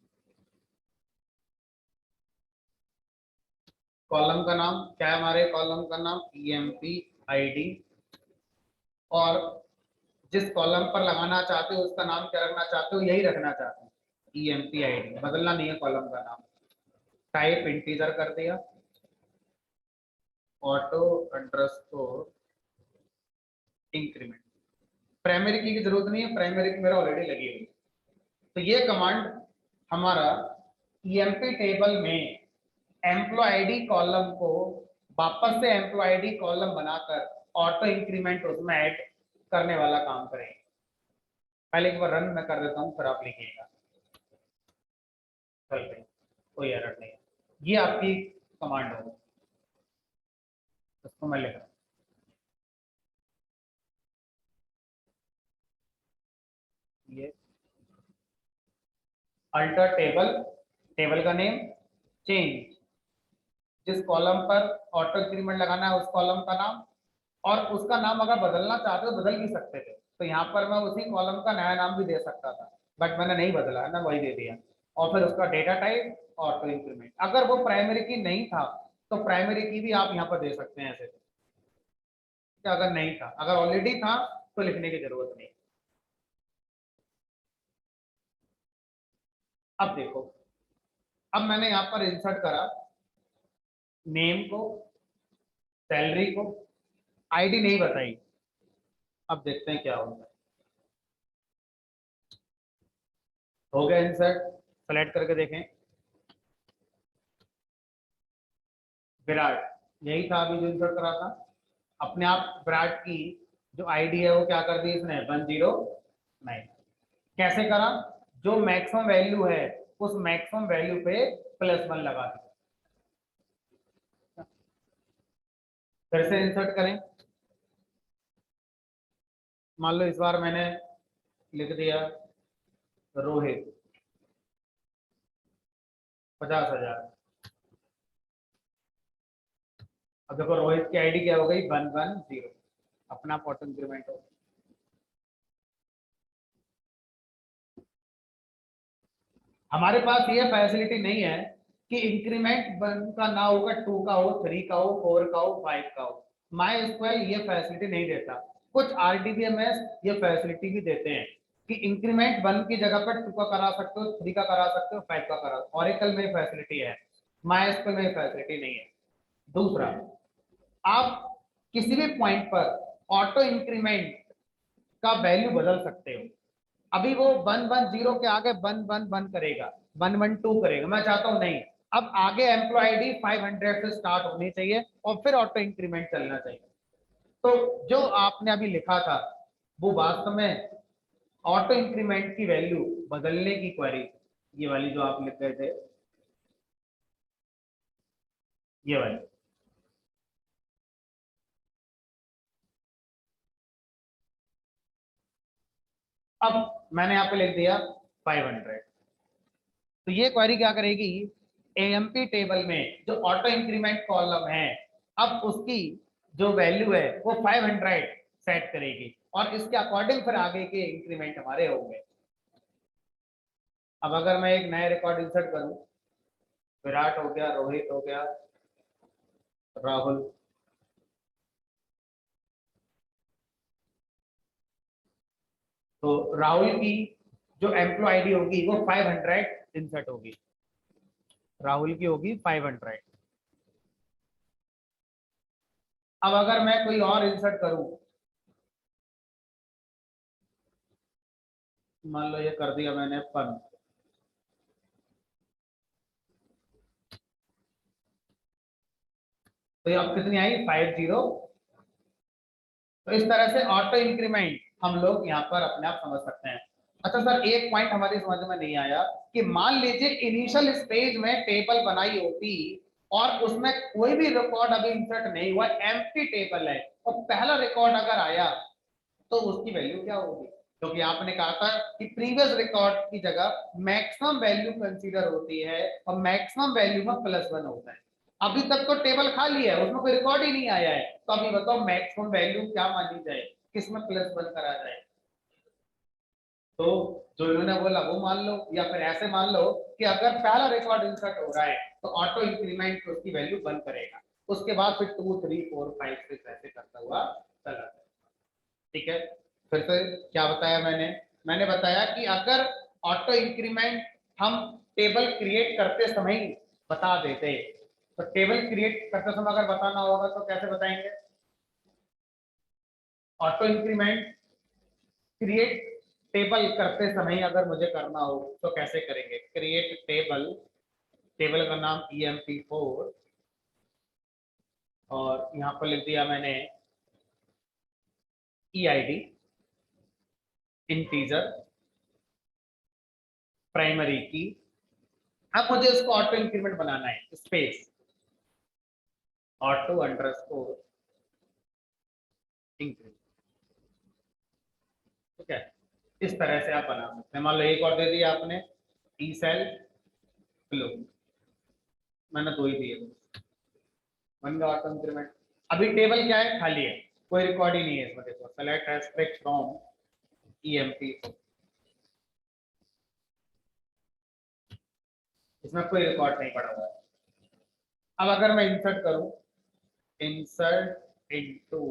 कॉलम का नाम क्या है हमारे कॉलम का नाम ईएमपी आईडी, और जिस कॉलम पर लगाना चाहते हो उसका नाम क्या रखना चाहते हो, यही रखना चाहते हो ईएमपी आईडी, बदलना नहीं है कॉलम का नाम। टाइप इंटीजर कर दिया, ऑटो अंडरस्कोर इंक्रीमेंट, प्राइमरी की जरूरत नहीं है, प्राइमरी की मेरा ऑलरेडी लगी हुई। तो ये कमांड हमारा ईएमपी टेबल में एम्प्लॉय आईडी कॉलम को वापस से एम्प्लॉय आईडी कॉलम बनाकर ऑटो इंक्रीमेंट उसमें ऐड करने वाला काम करेंगे। पहले एक बार रन मैं कर देता हूँ फिर आप लिखिएगा। चल भाई, कोई एरर नहीं है, ये आपकी कमांड होगी। इसको मैं लिख रहा हूँ, ये अल्टर टेबल, टेबल का नेम, चेंज, जिस कॉलम पर ऑटो इंक्रीमेंट लगाना है उस कॉलम का नाम, और उसका नाम अगर बदलना चाहते हो बदल भी सकते थे, तो यहाँ पर मैं उसी कॉलम का नया नाम भी दे सकता था, बट मैंने नहीं बदला है ना, वही दे दिया। और फिर उसका डेटा टाइप ऑटो इंक्रीमेंट, अगर वो प्राइमरी की नहीं था तो प्राइमरी की भी आप यहाँ पर दे सकते हैं ऐसे, अगर नहीं था, अगर ऑलरेडी था तो लिखने की जरूरत नहीं। अब देखो, अब मैंने यहाँ पर इंसर्ट करा नेम को, सैलरी को, आईडी नहीं बताई। अब देखते हैं क्या होता है। हो गया इंसर्ट, सेलेक्ट करके देखें, विराट, यही था अभी जो इंसर्ट करा था। अपने आप विराट की जो आईडी है वो क्या कर दी इसने, 109। कैसे करा, जो मैक्सिमम वैल्यू है उस मैक्सिमम वैल्यू पे +1 लगा दिया। फिर से इंसर्ट करें, मान लो इस बार मैंने लिख दिया रोहित 50,000। अब देखो रोहित की आईडी क्या हो गई, 110, अपना ऑटो इंक्रीमेंट हो। हमारे पास ये फैसिलिटी नहीं है कि इंक्रीमेंट 1 का ना होगा, 2 का हो, 3 का हो, 4 का हो, 5 का हो। माई स्क्वेल ये फैसिलिटी नहीं देता। कुछ आरडीबीएमएस ये फैसिलिटी भी देते हैं कि इंक्रीमेंट 1 की जगह पर 2 का करा सकते हो, 3 का करा सकते हो, 5 का करा। ऑरेकल में फैसिलिटी है, माई स्क्वेल में फैसिलिटी नहीं है। दूसरा, आप किसी भी पॉइंट पर ऑटो इंक्रीमेंट का वैल्यू बदल सकते हो। अभी वो 110 के आगे 111 करेगा, 112 करेगा, मैं चाहता हूं नहीं, अब आगे एम्प्लॉय आईडी 500 से स्टार्ट होनी चाहिए और फिर ऑटो इंक्रीमेंट चलना चाहिए। तो जो आपने अभी लिखा था वो वास्तव में ऑटो इंक्रीमेंट की वैल्यू बदलने की क्वेरी, ये वाली जो आप लिख रहे थे, ये वाली। अब मैंने यहाँ पे लिख दिया 500। तो ये क्वेरी क्या करेगी, एएमपी टेबल में जो ऑटो इंक्रीमेंट कॉलम है, अब उसकी जो वैल्यू है वो 500 सेट करेगी और इसके अकॉर्डिंग फिर आगे के इंक्रीमेंट हमारे होंगे। अब अगर मैं एक नया रिकॉर्ड इंसर्ट करूं, विराट हो गया, रोहित हो गया, राहुल, तो राहुल की जो एम्प्लॉय आईडी होगी वो 500 इंसर्ट होगी, राहुल की होगी 500। अब अगर मैं कोई और इंसर्ट करूं, मान लो ये कर दिया मैंने फन, तो ये अब कितनी आई, 50। तो इस तरह से ऑटो इंक्रीमेंट हम लोग यहाँ पर अपने आप समझ सकते हैं। अच्छा सर, एक पॉइंट हमारी समझ में नहीं आया कि मान लीजिए इनिशियल स्टेज में टेबल बनाई होती और उसमें कोई भी रिकॉर्ड अभी इंसर्ट नहीं हुआ, एम्प्टी टेबल है, और पहला रिकॉर्ड अगर आया तो उसकी वैल्यू क्या होगी? क्योंकि आपने कहा था कि प्रीवियस रिकॉर्ड की जगह मैक्सिमम वैल्यू कंसीडर होती है और मैक्सिमम वैल्यू में +1 होता है। अभी तक तो टेबल खाली है, उसमें कोई रिकॉर्ड ही नहीं आया है, तो अभी बताओ मैक्सिमम वैल्यू क्या मानी जाए, किसमें +1 करा जाए? तो जो इन्होंने बोला वो मान लो, या फिर ऐसे मान लो कि अगर पहला रिकॉर्ड इंसर्ट हो रहा है तो ऑटो इंक्रीमेंट उसकी वैल्यू 1 करेगा, उसके बाद फिर 2 3 4 5 6 ऐसे करता हुआ चला जाएगा। ठीक है, फिर से क्या बताया मैंने, मैंने बताया कि अगर ऑटो इंक्रीमेंट हम टेबल क्रिएट करते समय ही बता देते, तो टेबल क्रिएट करते समय अगर बताना होगा तो कैसे बताएंगे? ऑटो इंक्रीमेंट क्रिएट टेबल करते समय अगर मुझे करना हो तो कैसे करेंगे? क्रिएट टेबल, टेबल का नाम EMP4, और यहाँ पर लिख दिया मैंने EID, इंटीजर, प्राइमरी की। अब मुझे इसको ऑटो इंक्रीमेंट बनाना है, स्पेस ऑटो अंडरस्कोर इंक्रीज। ठीक है, इस तरह से आप बना सकते हैं। मान लो एक और दे दिया आपने, ई सेल फ्लो, मैंने 2 ही दिए, बन गया ऑटो इंक्रीमेंट। अभी टेबल क्या है, खाली है, कोई रिकॉर्ड ही नहीं है इसमें। देखो सेलेक्ट एस्पेक्ट फ्रॉम ईएमपी, इसमें कोई रिकॉर्ड नहीं पड़ा हुआ है। अब अगर मैं इंसर्ट करूं, इंसर्ट इनटू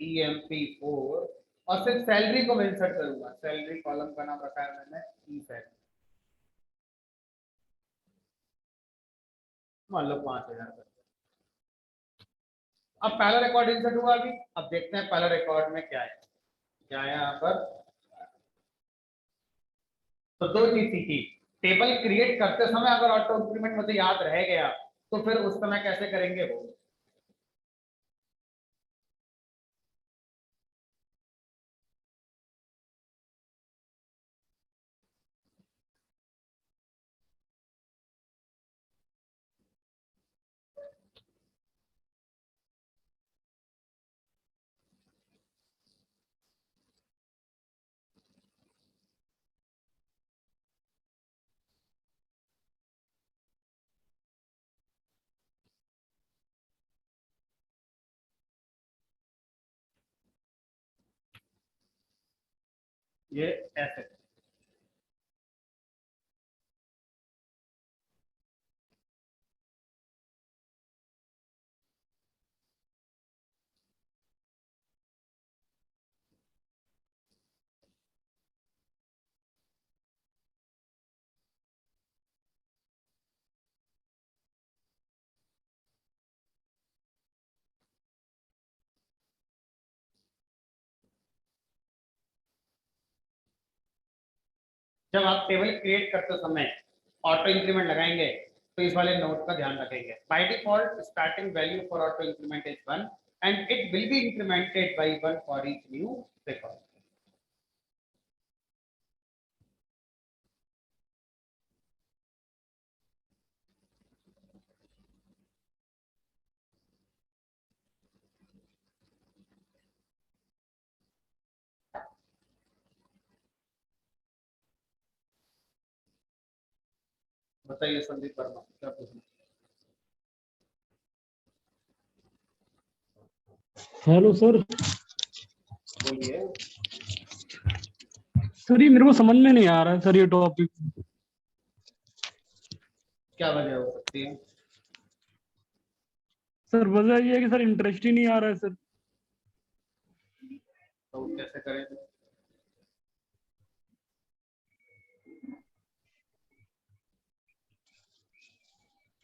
EMP4, और सिर्फ सैलरी को मैं इंसर्ट करूंगा, सैलरी कॉलम का नाम रखा है मैंने ई सैलरी, मान लो 5000। अब पहला रिकॉर्ड इंसर्ट हुआ अभी, अब देखते हैं पहला रिकॉर्ड में क्या है। क्या है यहाँ पर, तो 2 चीज सीखी। टेबल क्रिएट करते समय अगर ऑटो इंक्रीमेंट मुझे याद रह गया तो फिर उस समय कैसे करेंगे वो। ये ऐसे, जब आप टेबल क्रिएट करते समय ऑटो इंक्रीमेंट लगाएंगे तो इस वाले नोट का ध्यान रखेंगे। By default starting value for auto increment is 1 and it will be incremented by 1 for each new record. बताइए संदीप वर्मा क्या पूछना। Hello sir. बोलिए। सर ये मेरे को समझ में नहीं आ रहा है सर, ये टॉपिक। क्या वजह हो सकती है। सर वजह ये है कि सर इंटरेस्ट ही नहीं आ रहा है सर। तो कैसे करेंगे।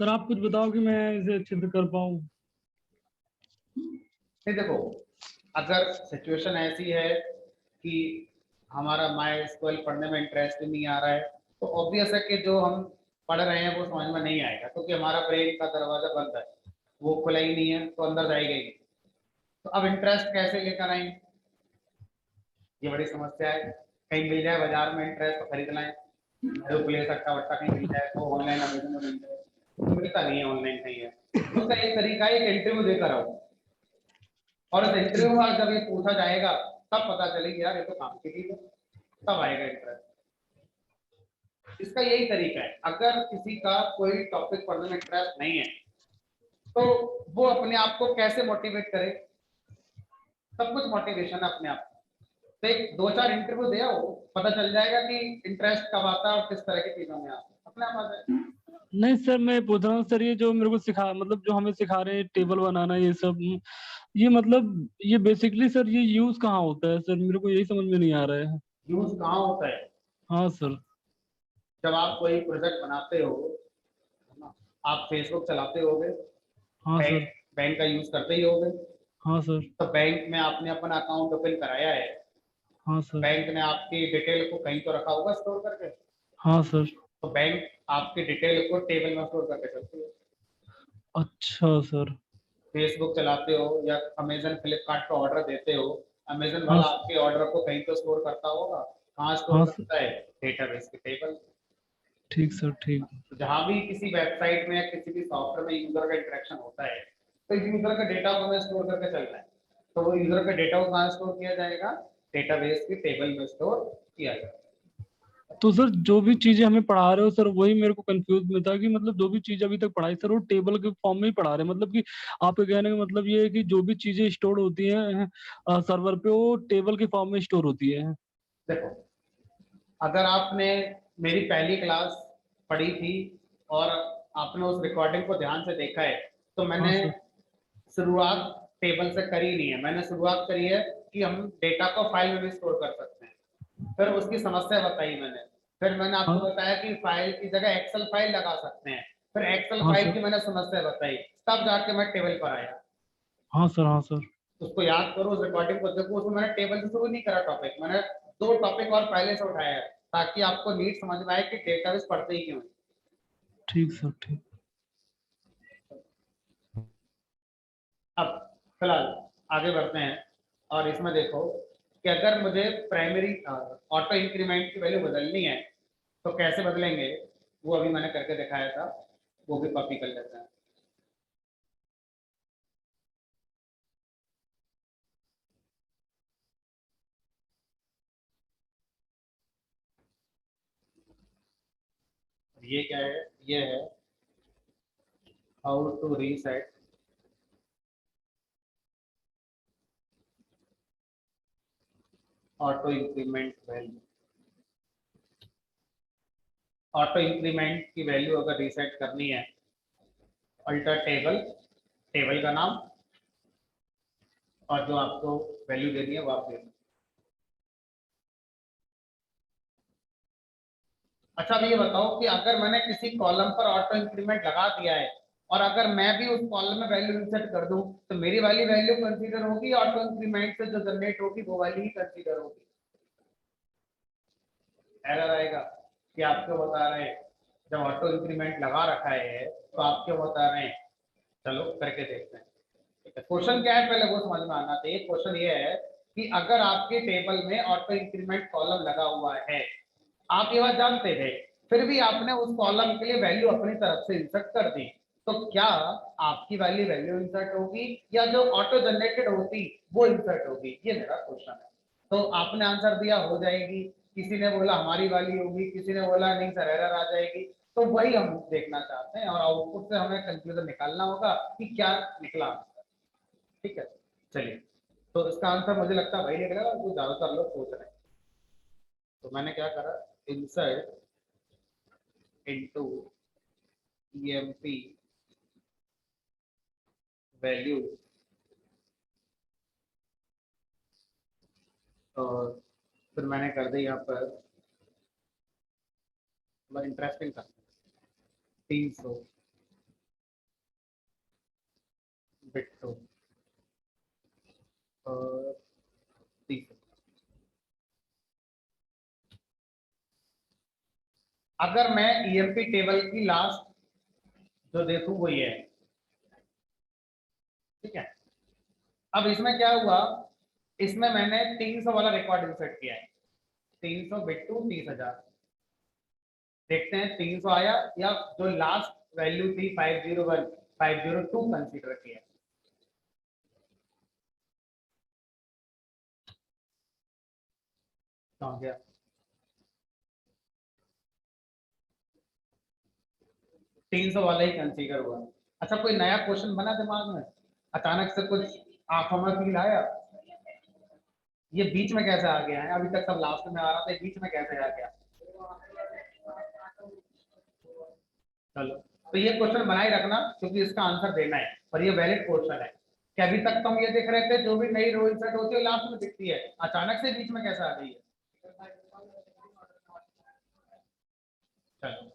सर आप कुछ बताओ कि मैं इसे अच्छे से कर पाऊँ। नहीं देखो, अगर सिचुएशन ऐसी है कि हमारा माई स्कूल पढ़ने में इंटरेस्ट नहीं आ रहा है तो ऑब्वियस है कि जो हम पढ़ रहे हैं वो समझ में नहीं आएगा, क्योंकि हमारा ब्रेन का दरवाजा बंद है, वो खुला ही नहीं है, तो अंदर जाएगा ही नहीं। तो अब इंटरेस्ट कैसे लेकर आएंगे, ये बड़ी समस्या है। कहीं मिल जाए बाजार में इंटरेस्ट तो खरीद लाएं, जो प्लेस अट्टा वट्टा कहीं मिल जाए तो ऑनलाइन अमेजन में मिल जाए, तो मिलता नहीं है ऑनलाइन कहीं है। उसका एक तरीका है, एक इंटरव्यू देकर आओ, और उस इंटरव्यू में जब ये पूछा जाएगा तब पता चलेगी यार ये तो काम की चीज है, तब आएगा इंटरेस्ट। इसका यही तरीका है, अगर किसी का कोई टॉपिक पढ़ने में इंटरेस्ट नहीं है तो वो अपने आप को कैसे मोटिवेट करे, सब कुछ मोटिवेशन है अपने आप। तो एक 2-4 इंटरव्यू दे आओ, पता चल जाएगा कि इंटरेस्ट कब आता है और किस तरह की चीजों में आता है, अपने आप आ जाएगा। नहीं सर, मैं पूछ रहा हूँ सर, ये जो मेरे को सिखा मतलब जो हमें सिखा रहे हैं टेबल बनाना ये सब, ये मतलब ये बेसिकली सर ये यूज कहाँ होता है सर, मेरे को यही समझ में नहीं आ रहा है। यूज कहाँ होता है, हाँ सर। जब आप कोई प्रोजेक्ट बनाते हो, है ना, आप फेसबुक चलाते होगे, हाँ बैंक सर। बैंक का यूज करते ही होगे, हाँ सर। तो बैंक में आपने अपना अकाउंट ओपन कराया है, हाँ सर। बैंक ने आपकी डिटेल को कहीं तो रखा होगा स्टोर करके, हाँ सर। तो बैंक आपकी डिटेल को टेबल में स्टोर करके चलती है। अच्छा सर। फेसबुक चलाते हो या अमेजन फ्लिपकार्ट पे ऑर्डर देते हो, अमेजन हाँ वाला आपके ऑर्डर को कहीं तो स्टोर करता होगा, कहाँ स्टोर हाँ सर। करता है, डेटाबेस के टेबल। ठीक सर, ठीक। तो जहां भी किसी वेबसाइट में या किसी भी सॉफ्टवेयर में यूजर का इंटरेक्शन होता है तो यूजर का डेटा को हमें स्टोर करके चलना है। तो वो यूजर का डेटा को कहाँ स्टोर किया जाएगा, डेटाबेस की टेबल में स्टोर किया जाएगा। तो सर जो भी चीजें हमें पढ़ा रहे हो सर, वही मेरे को कंफ्यूज में था कि मतलब जो भी चीज अभी तक पढ़ाई सर वो टेबल के फॉर्म में ही पढ़ा रहे हैं। मतलब कि आपके कहने का मतलब ये है कि जो भी चीजें स्टोर होती हैं सर्वर पे, वो टेबल के फॉर्म में स्टोर होती है। देखो, अगर आपने मेरी पहली क्लास पढ़ी थी और आपने उस रिकॉर्डिंग को ध्यान से देखा है, तो हाँ मैंने सर। शुरुआत टेबल से करी नहीं है, मैंने शुरुआत करी है कि हम डेटा को फाइल में भी स्टोर कर सकते हैं। फिर उसकी समस्या बताई मैंने, फिर मैंने आपको हाँ बताया कि फाइल की जगह एक्सेल फाइल लगा सकते हैं, फिर एक्सेल हाँ फाइल सर। की मैंने समस्या बताई, तब जाके मैं टेबल पर आया। हाँ सर। हाँ सर। उसको याद करो, उस रिकॉर्डिंग को देखो, उसमें मैंने टेबल से शुरू नहीं करा टॉपिक, मैंने 2 टॉपिक और पहले से उठाया है, ताकि आपको नीट समझ में आए कि डेटाबेस पढ़ते ही क्यों हैं। ठीक सर, ठीक। अब फिलहाल आगे बढ़ते हैं, और इसमें देखो कि अगर मुझे प्राइमरी ऑटो इंक्रीमेंट की वैल्यू बदलनी है तो कैसे बदलेंगे, वो अभी मैंने करके दिखाया था, वो भी कॉपी कर लेते हैं। ये क्या है, ये है how to reset auto increment value. Auto increment की वैल्यू अगर रीसेट करनी है, अल्टर टेबल, टेबल का नाम, और जो आपको वैल्यू देनी है वो आप दे दो। अच्छा, अब ये बताओ कि अगर मैंने किसी कॉलम पर ऑटो इंक्रीमेंट लगा दिया है और अगर मैं भी उस कॉलम में वैल्यू इंसर्ट कर दूं, तो मेरी वाली वैल्यू कंसीडर होगी, ऑटो इंक्रीमेंट से जो जनरेट होगी वो वाली ही कंसीडर होगी। एरर आएगा कि आप क्यों बता रहे हैं, जब ऑटो इंक्रीमेंट लगा रखा है तो आप क्यों बता रहे हैं। चलो करके देखते हैं। ठीक है, क्वेश्चन क्या है पहले वो समझ में आना चाहिए। क्वेश्चन ये है कि अगर आपके टेबल में ऑटो इंक्रीमेंट कॉलम लगा हुआ है, आप ये बात जानते थे, फिर भी आपने उस कॉलम के लिए वैल्यू अपनी तरफ से इंसर्ट कर दी, तो क्या आपकी वाली वैल्यू इंसर्ट होगी या जो ऑटो जनरेटेड होती वो इंसर्ट होगी, ये मेरा क्वेश्चन है। तो आपने आंसर दिया हो जाएगी, किसी ने बोला हमारी वाली होगी, किसी ने बोला नहीं सर एरर आ जाएगी। तो वही हम देखना चाहते हैं और आउटपुट से हमें कंक्लूजन निकालना होगा कि क्या निकला आंसर। ठीक है, चलिए, तो इसका आंसर मुझे लगता है वही निकलेगा जो ज्यादातर लोग सोच रहे हैं। तो मैंने क्या करा, इंसर्ट इनटू ईएमपी वैल्यू, और फिर मैंने कर दी यहाँ पर इंटरेस्टिंग था 300 बिट्टो और 300। अगर मैं ईएमपी टेबल की लास्ट जो देखूं वो ये है, ठीक है। अब इसमें क्या हुआ, इसमें मैंने 300 वाला रिकॉर्ड इंसर्ट किया है, 300 बिट्टू 30,000। देखते हैं 300 आया या जो लास्ट वैल्यू थी 501 502 कंसीडर किया। समझ गया, 300 वाला ही कंसीडर हुआ। अच्छा, कोई नया क्वेश्चन बना दिमाग में, अचानक से कुछ आंखों में फील आया, ये बीच में कैसे आ गया है, अभी तक सब लास्ट में आ रहा था, ये बीच में कैसे आ गया। चलो, तो ये क्वेश्चन बनाए रखना क्योंकि इसका आंसर देना है और ये वैलिड क्वेश्चन है कि अभी तक तो हम ये देख रहे थे जो भी नई रो इंसर्ट होती है लास्ट में दिखती है, अचानक से बीच में कैसे आ गई है। चलो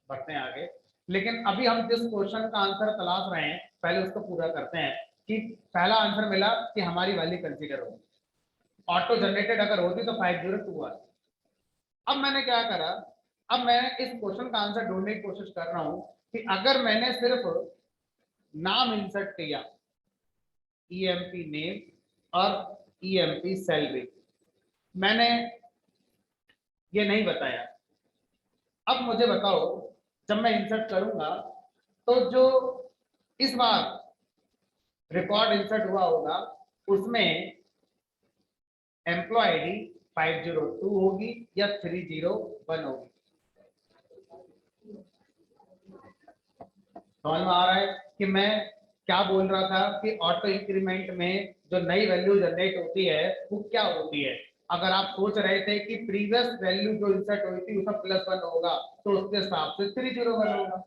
बढ़ते हैं आगे, लेकिन अभी हम जिस क्वेश्चन का आंसर तलाश रहे हैं पहले उसको पूरा करते हैं। कि पहला आंसर मिला कि हमारी वैल्यू कंसीडर होगी, ऑटो जनरेटेड अगर होती तो 502 आती। अब मैंने क्या करा, अब मैं इस क्वेश्चन का आंसर ढूंढने की कोशिश कर रहा हूं कि अगर मैंने सिर्फ नाम इंसर्ट किया, ईएमपी नेम और ईएमपी सैलरी, मैंने ये नहीं बताया। अब मुझे बताओ, जब मैं इंसर्ट करूंगा तो जो इस बार रिकॉर्ड इंसर्ट हुआ होगा उसमें एम्प्लॉय आईडी 502 होगी या 301 होगी? समझ में आ रहा है कि मैं क्या बोल रहा था कि ऑटो इंक्रीमेंट में जो नई वैल्यू जनरेट होती है वो क्या होती है? अगर आप सोच रहे थे कि प्रीवियस वैल्यू जो इंसर्ट हुई थी उसमें +1 होगा तो उसके हिसाब से 301 होगा,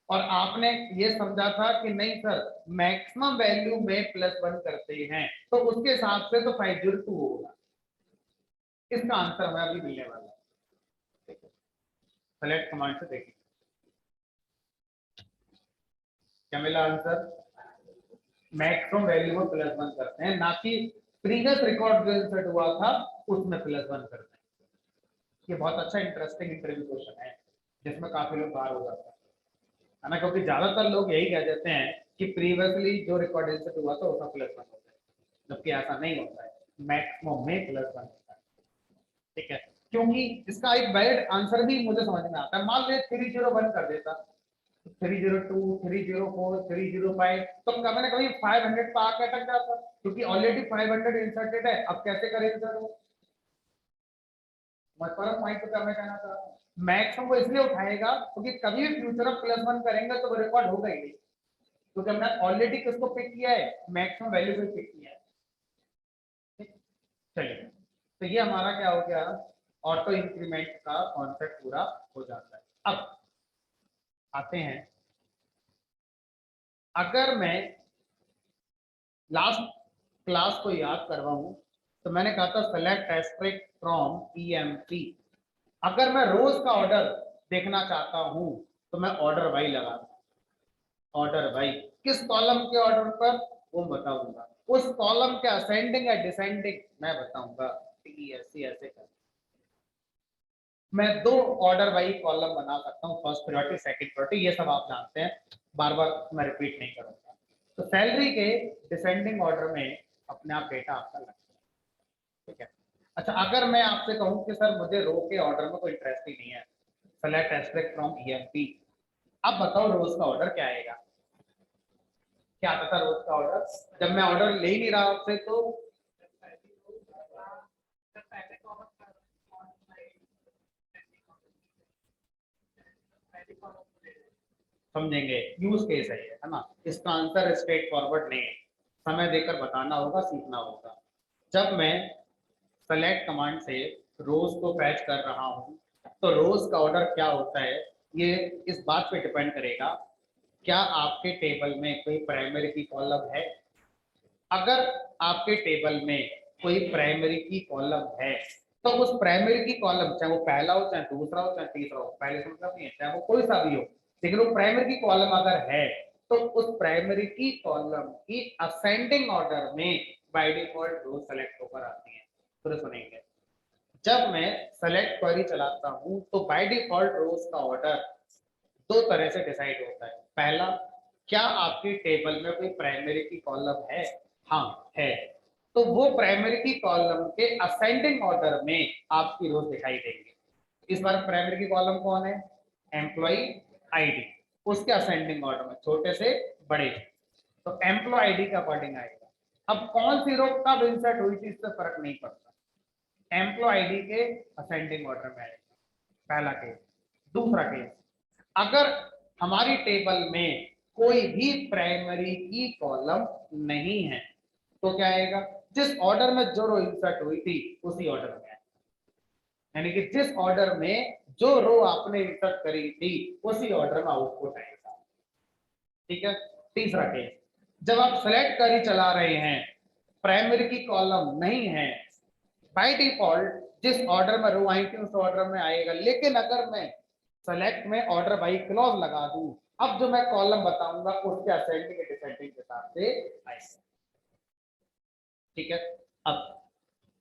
और आपने ये समझा था कि नहीं सर मैक्सिमम वैल्यू में +1 करते हैं तो उसके हिसाब से तो 502 होगा। इसका आंसर हमें अभी मिलने वाला है। सेलेक्ट कमांड से देखिए क्या मिला आंसर। मैक्सिमम वैल्यू में +1 करते हैं, ना कि प्रीवियस रिकॉर्ड जो इंसर्ट हुआ था उसमें +1 करते हैं। ये बहुत अच्छा इंटरेस्टिंग इंटरव्यू क्वेश्चन है जिसमें काफी लोग बाहर हो जाते है ना, क्योंकि ज्यादातर लोग यही कह देते हैं कि प्रीवियसली जो रिकॉर्ड इंसर्ट हुआ था उसका +1 होता है, जबकि ऐसा नहीं होता है, मैक्सिमम में +1 होता है। ठीक है, क्योंकि इसका एक वैलिड आंसर भी मुझे समझ में आता है। मान ले 301 कर देता, 302, 304, 305 तो कभी ना कभी 500 पर आके अटक जाता, क्योंकि ऑलरेडी 500 इंसर्टेड है। अब कैसे करें सर वो? मतलब पॉइंट तो मैं कहना चाह रहा हूँ मैक्सिमम वो इसलिए उठाएगा क्योंकि कभी भी फ्यूचर में +1 करेंगे तो वो रिकॉर्ड होगा ही नहीं, क्योंकि हमने ऑलरेडी किसको पिक किया है, मैक्सिमम वैल्यू को पिक किया है। चलिए, तो ये हमारा क्या हो गया, ऑटो इंक्रीमेंट का कॉन्सेप्ट पूरा हो जाता है। अब आते हैं, अगर मैं लास्ट क्लास को याद करवाऊं तो मैंने कहा था सेलेक्ट एस्ट्रिक फ्रॉम ईएमपी। अगर मैं रोज का ऑर्डर देखना चाहता हूं तो मैं ऑर्डर बाई लगाता हूं। ऑर्डर बाई किस कॉलम के ऑर्डर पर वो बताऊंगा, उस कॉलम के असेंडिंग या डिसेंडिंग मैं बताऊंगा। ऐसे कर मैं 2 ऑर्डर बाई कॉलम बना सकता हूँ, फर्स्ट प्रायोरिटी सेकंड प्रायोरिटी, ये सब आप जानते हैं, बार बार मैं रिपीट नहीं करूंगा। तो सैलरी के डिसेंडिंग ऑर्डर में अपने आप डेटा आपका लगता है। ठीक है, अच्छा अगर मैं आपसे कहूं कि सर मुझे रो के ऑर्डर में कोई इंटरेस्ट ही नहीं है, सेलेक्ट एस्पेक्ट फ्रॉम ईएमपी, अब बताओ रोज का ऑर्डर क्या आएगा? क्या आता था रोज का ऑर्डर? जब मैं ऑर्डर ले ही नहीं रहा आपसे तो समझेंगे, यूज केस है ये, है ना। इसका आंसर स्ट्रेट फॉरवर्ड नहीं है, समय देकर बताना होगा, सीखना होगा। जब मैं सेलेक्ट कमांड से रोज को फैच कर रहा हूं तो रोज का ऑर्डर क्या होता है ये इस बात पे डिपेंड करेगा, क्या आपके टेबल में कोई प्राइमरी की कॉलम है। अगर आपके टेबल में कोई प्राइमरी की कॉलम है तो उस प्राइमरी की कॉलम, चाहे वो पहला हो, चाहे दूसरा हो, चाहे तीसरा हो, पहले से मतलब नहीं है, चाहे वो कोई सा भी हो, लेकिन वो प्राइमरी की कॉलम अगर है तो उस प्राइमरी की कॉलम की असेंडिंग ऑर्डर में बाय डिफॉल्ट रो सेलेक्ट होकर आती है। तो सुनेंगे, जब मैं सेलेक्ट क्वेरी चलाता हूं तो बाय डिफॉल्ट रोज का ऑर्डर 2 तरह से डिसाइड होता है। पहला, क्या आपकी टेबल में कोई प्राइमरी की कॉलम है? हाँ है, तो वो प्राइमरी की कॉलम के असेंडिंग ऑर्डर में आपकी रोज दिखाई देंगे। इस बार प्राइमरी की कॉलम कौन है? एम्प्लॉय आईडी, उसके असेंडिंग ऑर्डर में छोटे से बड़े, तो एम्प्लॉय आईडी के अकॉर्डिंग आएगा। अब कौन सी रो कब इंसर्ट हुई थी इससे फर्क नहीं पड़ता, एम्प्लॉय आईडी के असेंडिंग ऑर्डर में आएगा, पहला केस। दूसरा केस, अगर हमारी टेबल में कोई भी प्राइमरी की कॉलम नहीं है तो क्या आएगा, जिस ऑर्डर में जो रो इंसर्ट हुई थी उसी ऑर्डर में आएगा, यानी कि जिस ऑर्डर में जो रो आपने इंसर्ट करी थी उसी ऑर्डर में आउटपुट आएगा। ठीक है, तीसरा केस, जब आप सेलेक्ट क्वेरी चला रहे हैं, प्राइमरी की कॉलम नहीं है, बाय डिफॉल्ट जिस ऑर्डर में रो आई थी उस ऑर्डर में आएगा, लेकिन अगर मैं सेलेक्ट में ऑर्डर बाय क्लॉज लगा दूं, अब जो मैं कॉलम बताऊंगा उसके असेंडिंग या डिसेंडिंग के हिसाब से आएगा। ठीक है, अब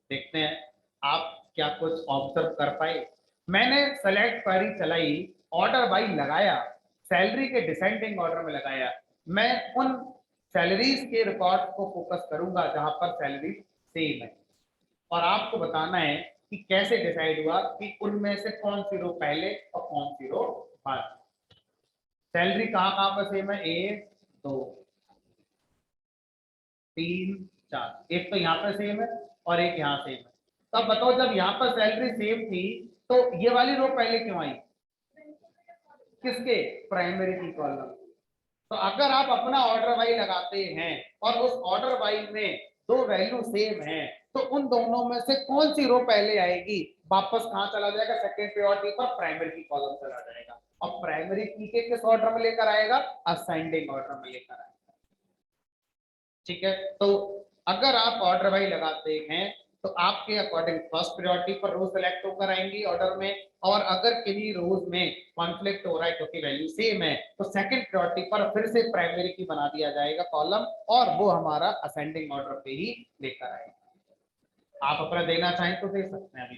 देखते हैं आप क्या कुछ ऑब्जर्व कर पाए। मैंने सेलेक्ट क्वेरी चलाई, ऑर्डर बाय लगाया, सैलरी के डिसेंडिंग ऑर्डर में लगाया, मैं उन सैलरीज के रिकॉर्ड को फोकस करूंगा जहां पर सैलरी सेम है, और आपको बताना है कि कैसे डिसाइड हुआ कि उनमें से कौन सी रो पहले और कौन सी रो बाद। सैलरी कहां कहां पर सेम है, 1 2 3 4, एक तो यहाँ पर सेम है और एक यहाँ सेम है। तो अब बताओ जब यहाँ पर सैलरी सेम थी तो ये वाली रो पहले क्यों आई? किसके? प्राइमरी की कॉलम। तो अगर आप अपना ऑर्डर बाई लगाते हैं और उस ऑर्डर बाई में दो वैल्यू सेम है तो उन दोनों में से कौन सी रो पहले आएगी? वापस कहां चला जाएगा? सेकंड प्रायोरिटी पर प्राइमरी की कॉलम चला जाएगा। और प्राइमरी की के किस ऑर्डर में लेकर आएगा? असेंडिंग ऑर्डर में लेकर आएगा। ठीक है, तो अगर आप ऑर्डर बाई लगाते हैं तो आपके अकॉर्डिंग फर्स्ट प्रायोरिटी पर रो सेलेक्ट होकर आएंगी ऑर्डर में, और अगर किन्हीं रोज में कॉन्फ्लिक्ट हो रहा है क्योंकि वैल्यू सेम है तो सेकंड प्रायोरिटी पर फिर से प्राइमरी की बना दिया जाएगा कॉलम और वो हमारा असेंडिंग ऑर्डर पे ही लेकर आएगा। आप अपना देना चाहें तो दे सकते हैं अभी।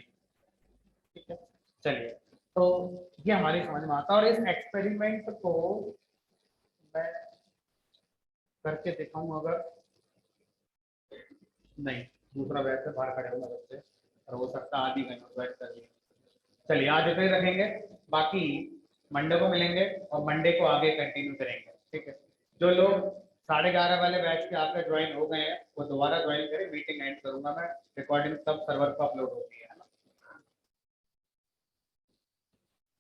ठीक है, चलिए, तो ये हमारी समझ में आता है। और इस एक्सपेरिमेंट को मैं करके दिखाऊं अगर नहीं, दूसरा बैच से बाहर खड़े होगा बच्चे और हो सकता है आधी घंटे बैठ कर लिए। चलिए आज इतना ही रखेंगे, बाकी मंडे को मिलेंगे और मंडे को आगे कंटिन्यू करेंगे। ठीक है, जो लोग 11:30 वाले बैच के आपके ज्वाइन हो गए हैं वो दोबारा ज्वाइन करें, मीटिंग एंड करूंगा मैं, रिकॉर्डिंग सब सर्वर पर अपलोड होती है।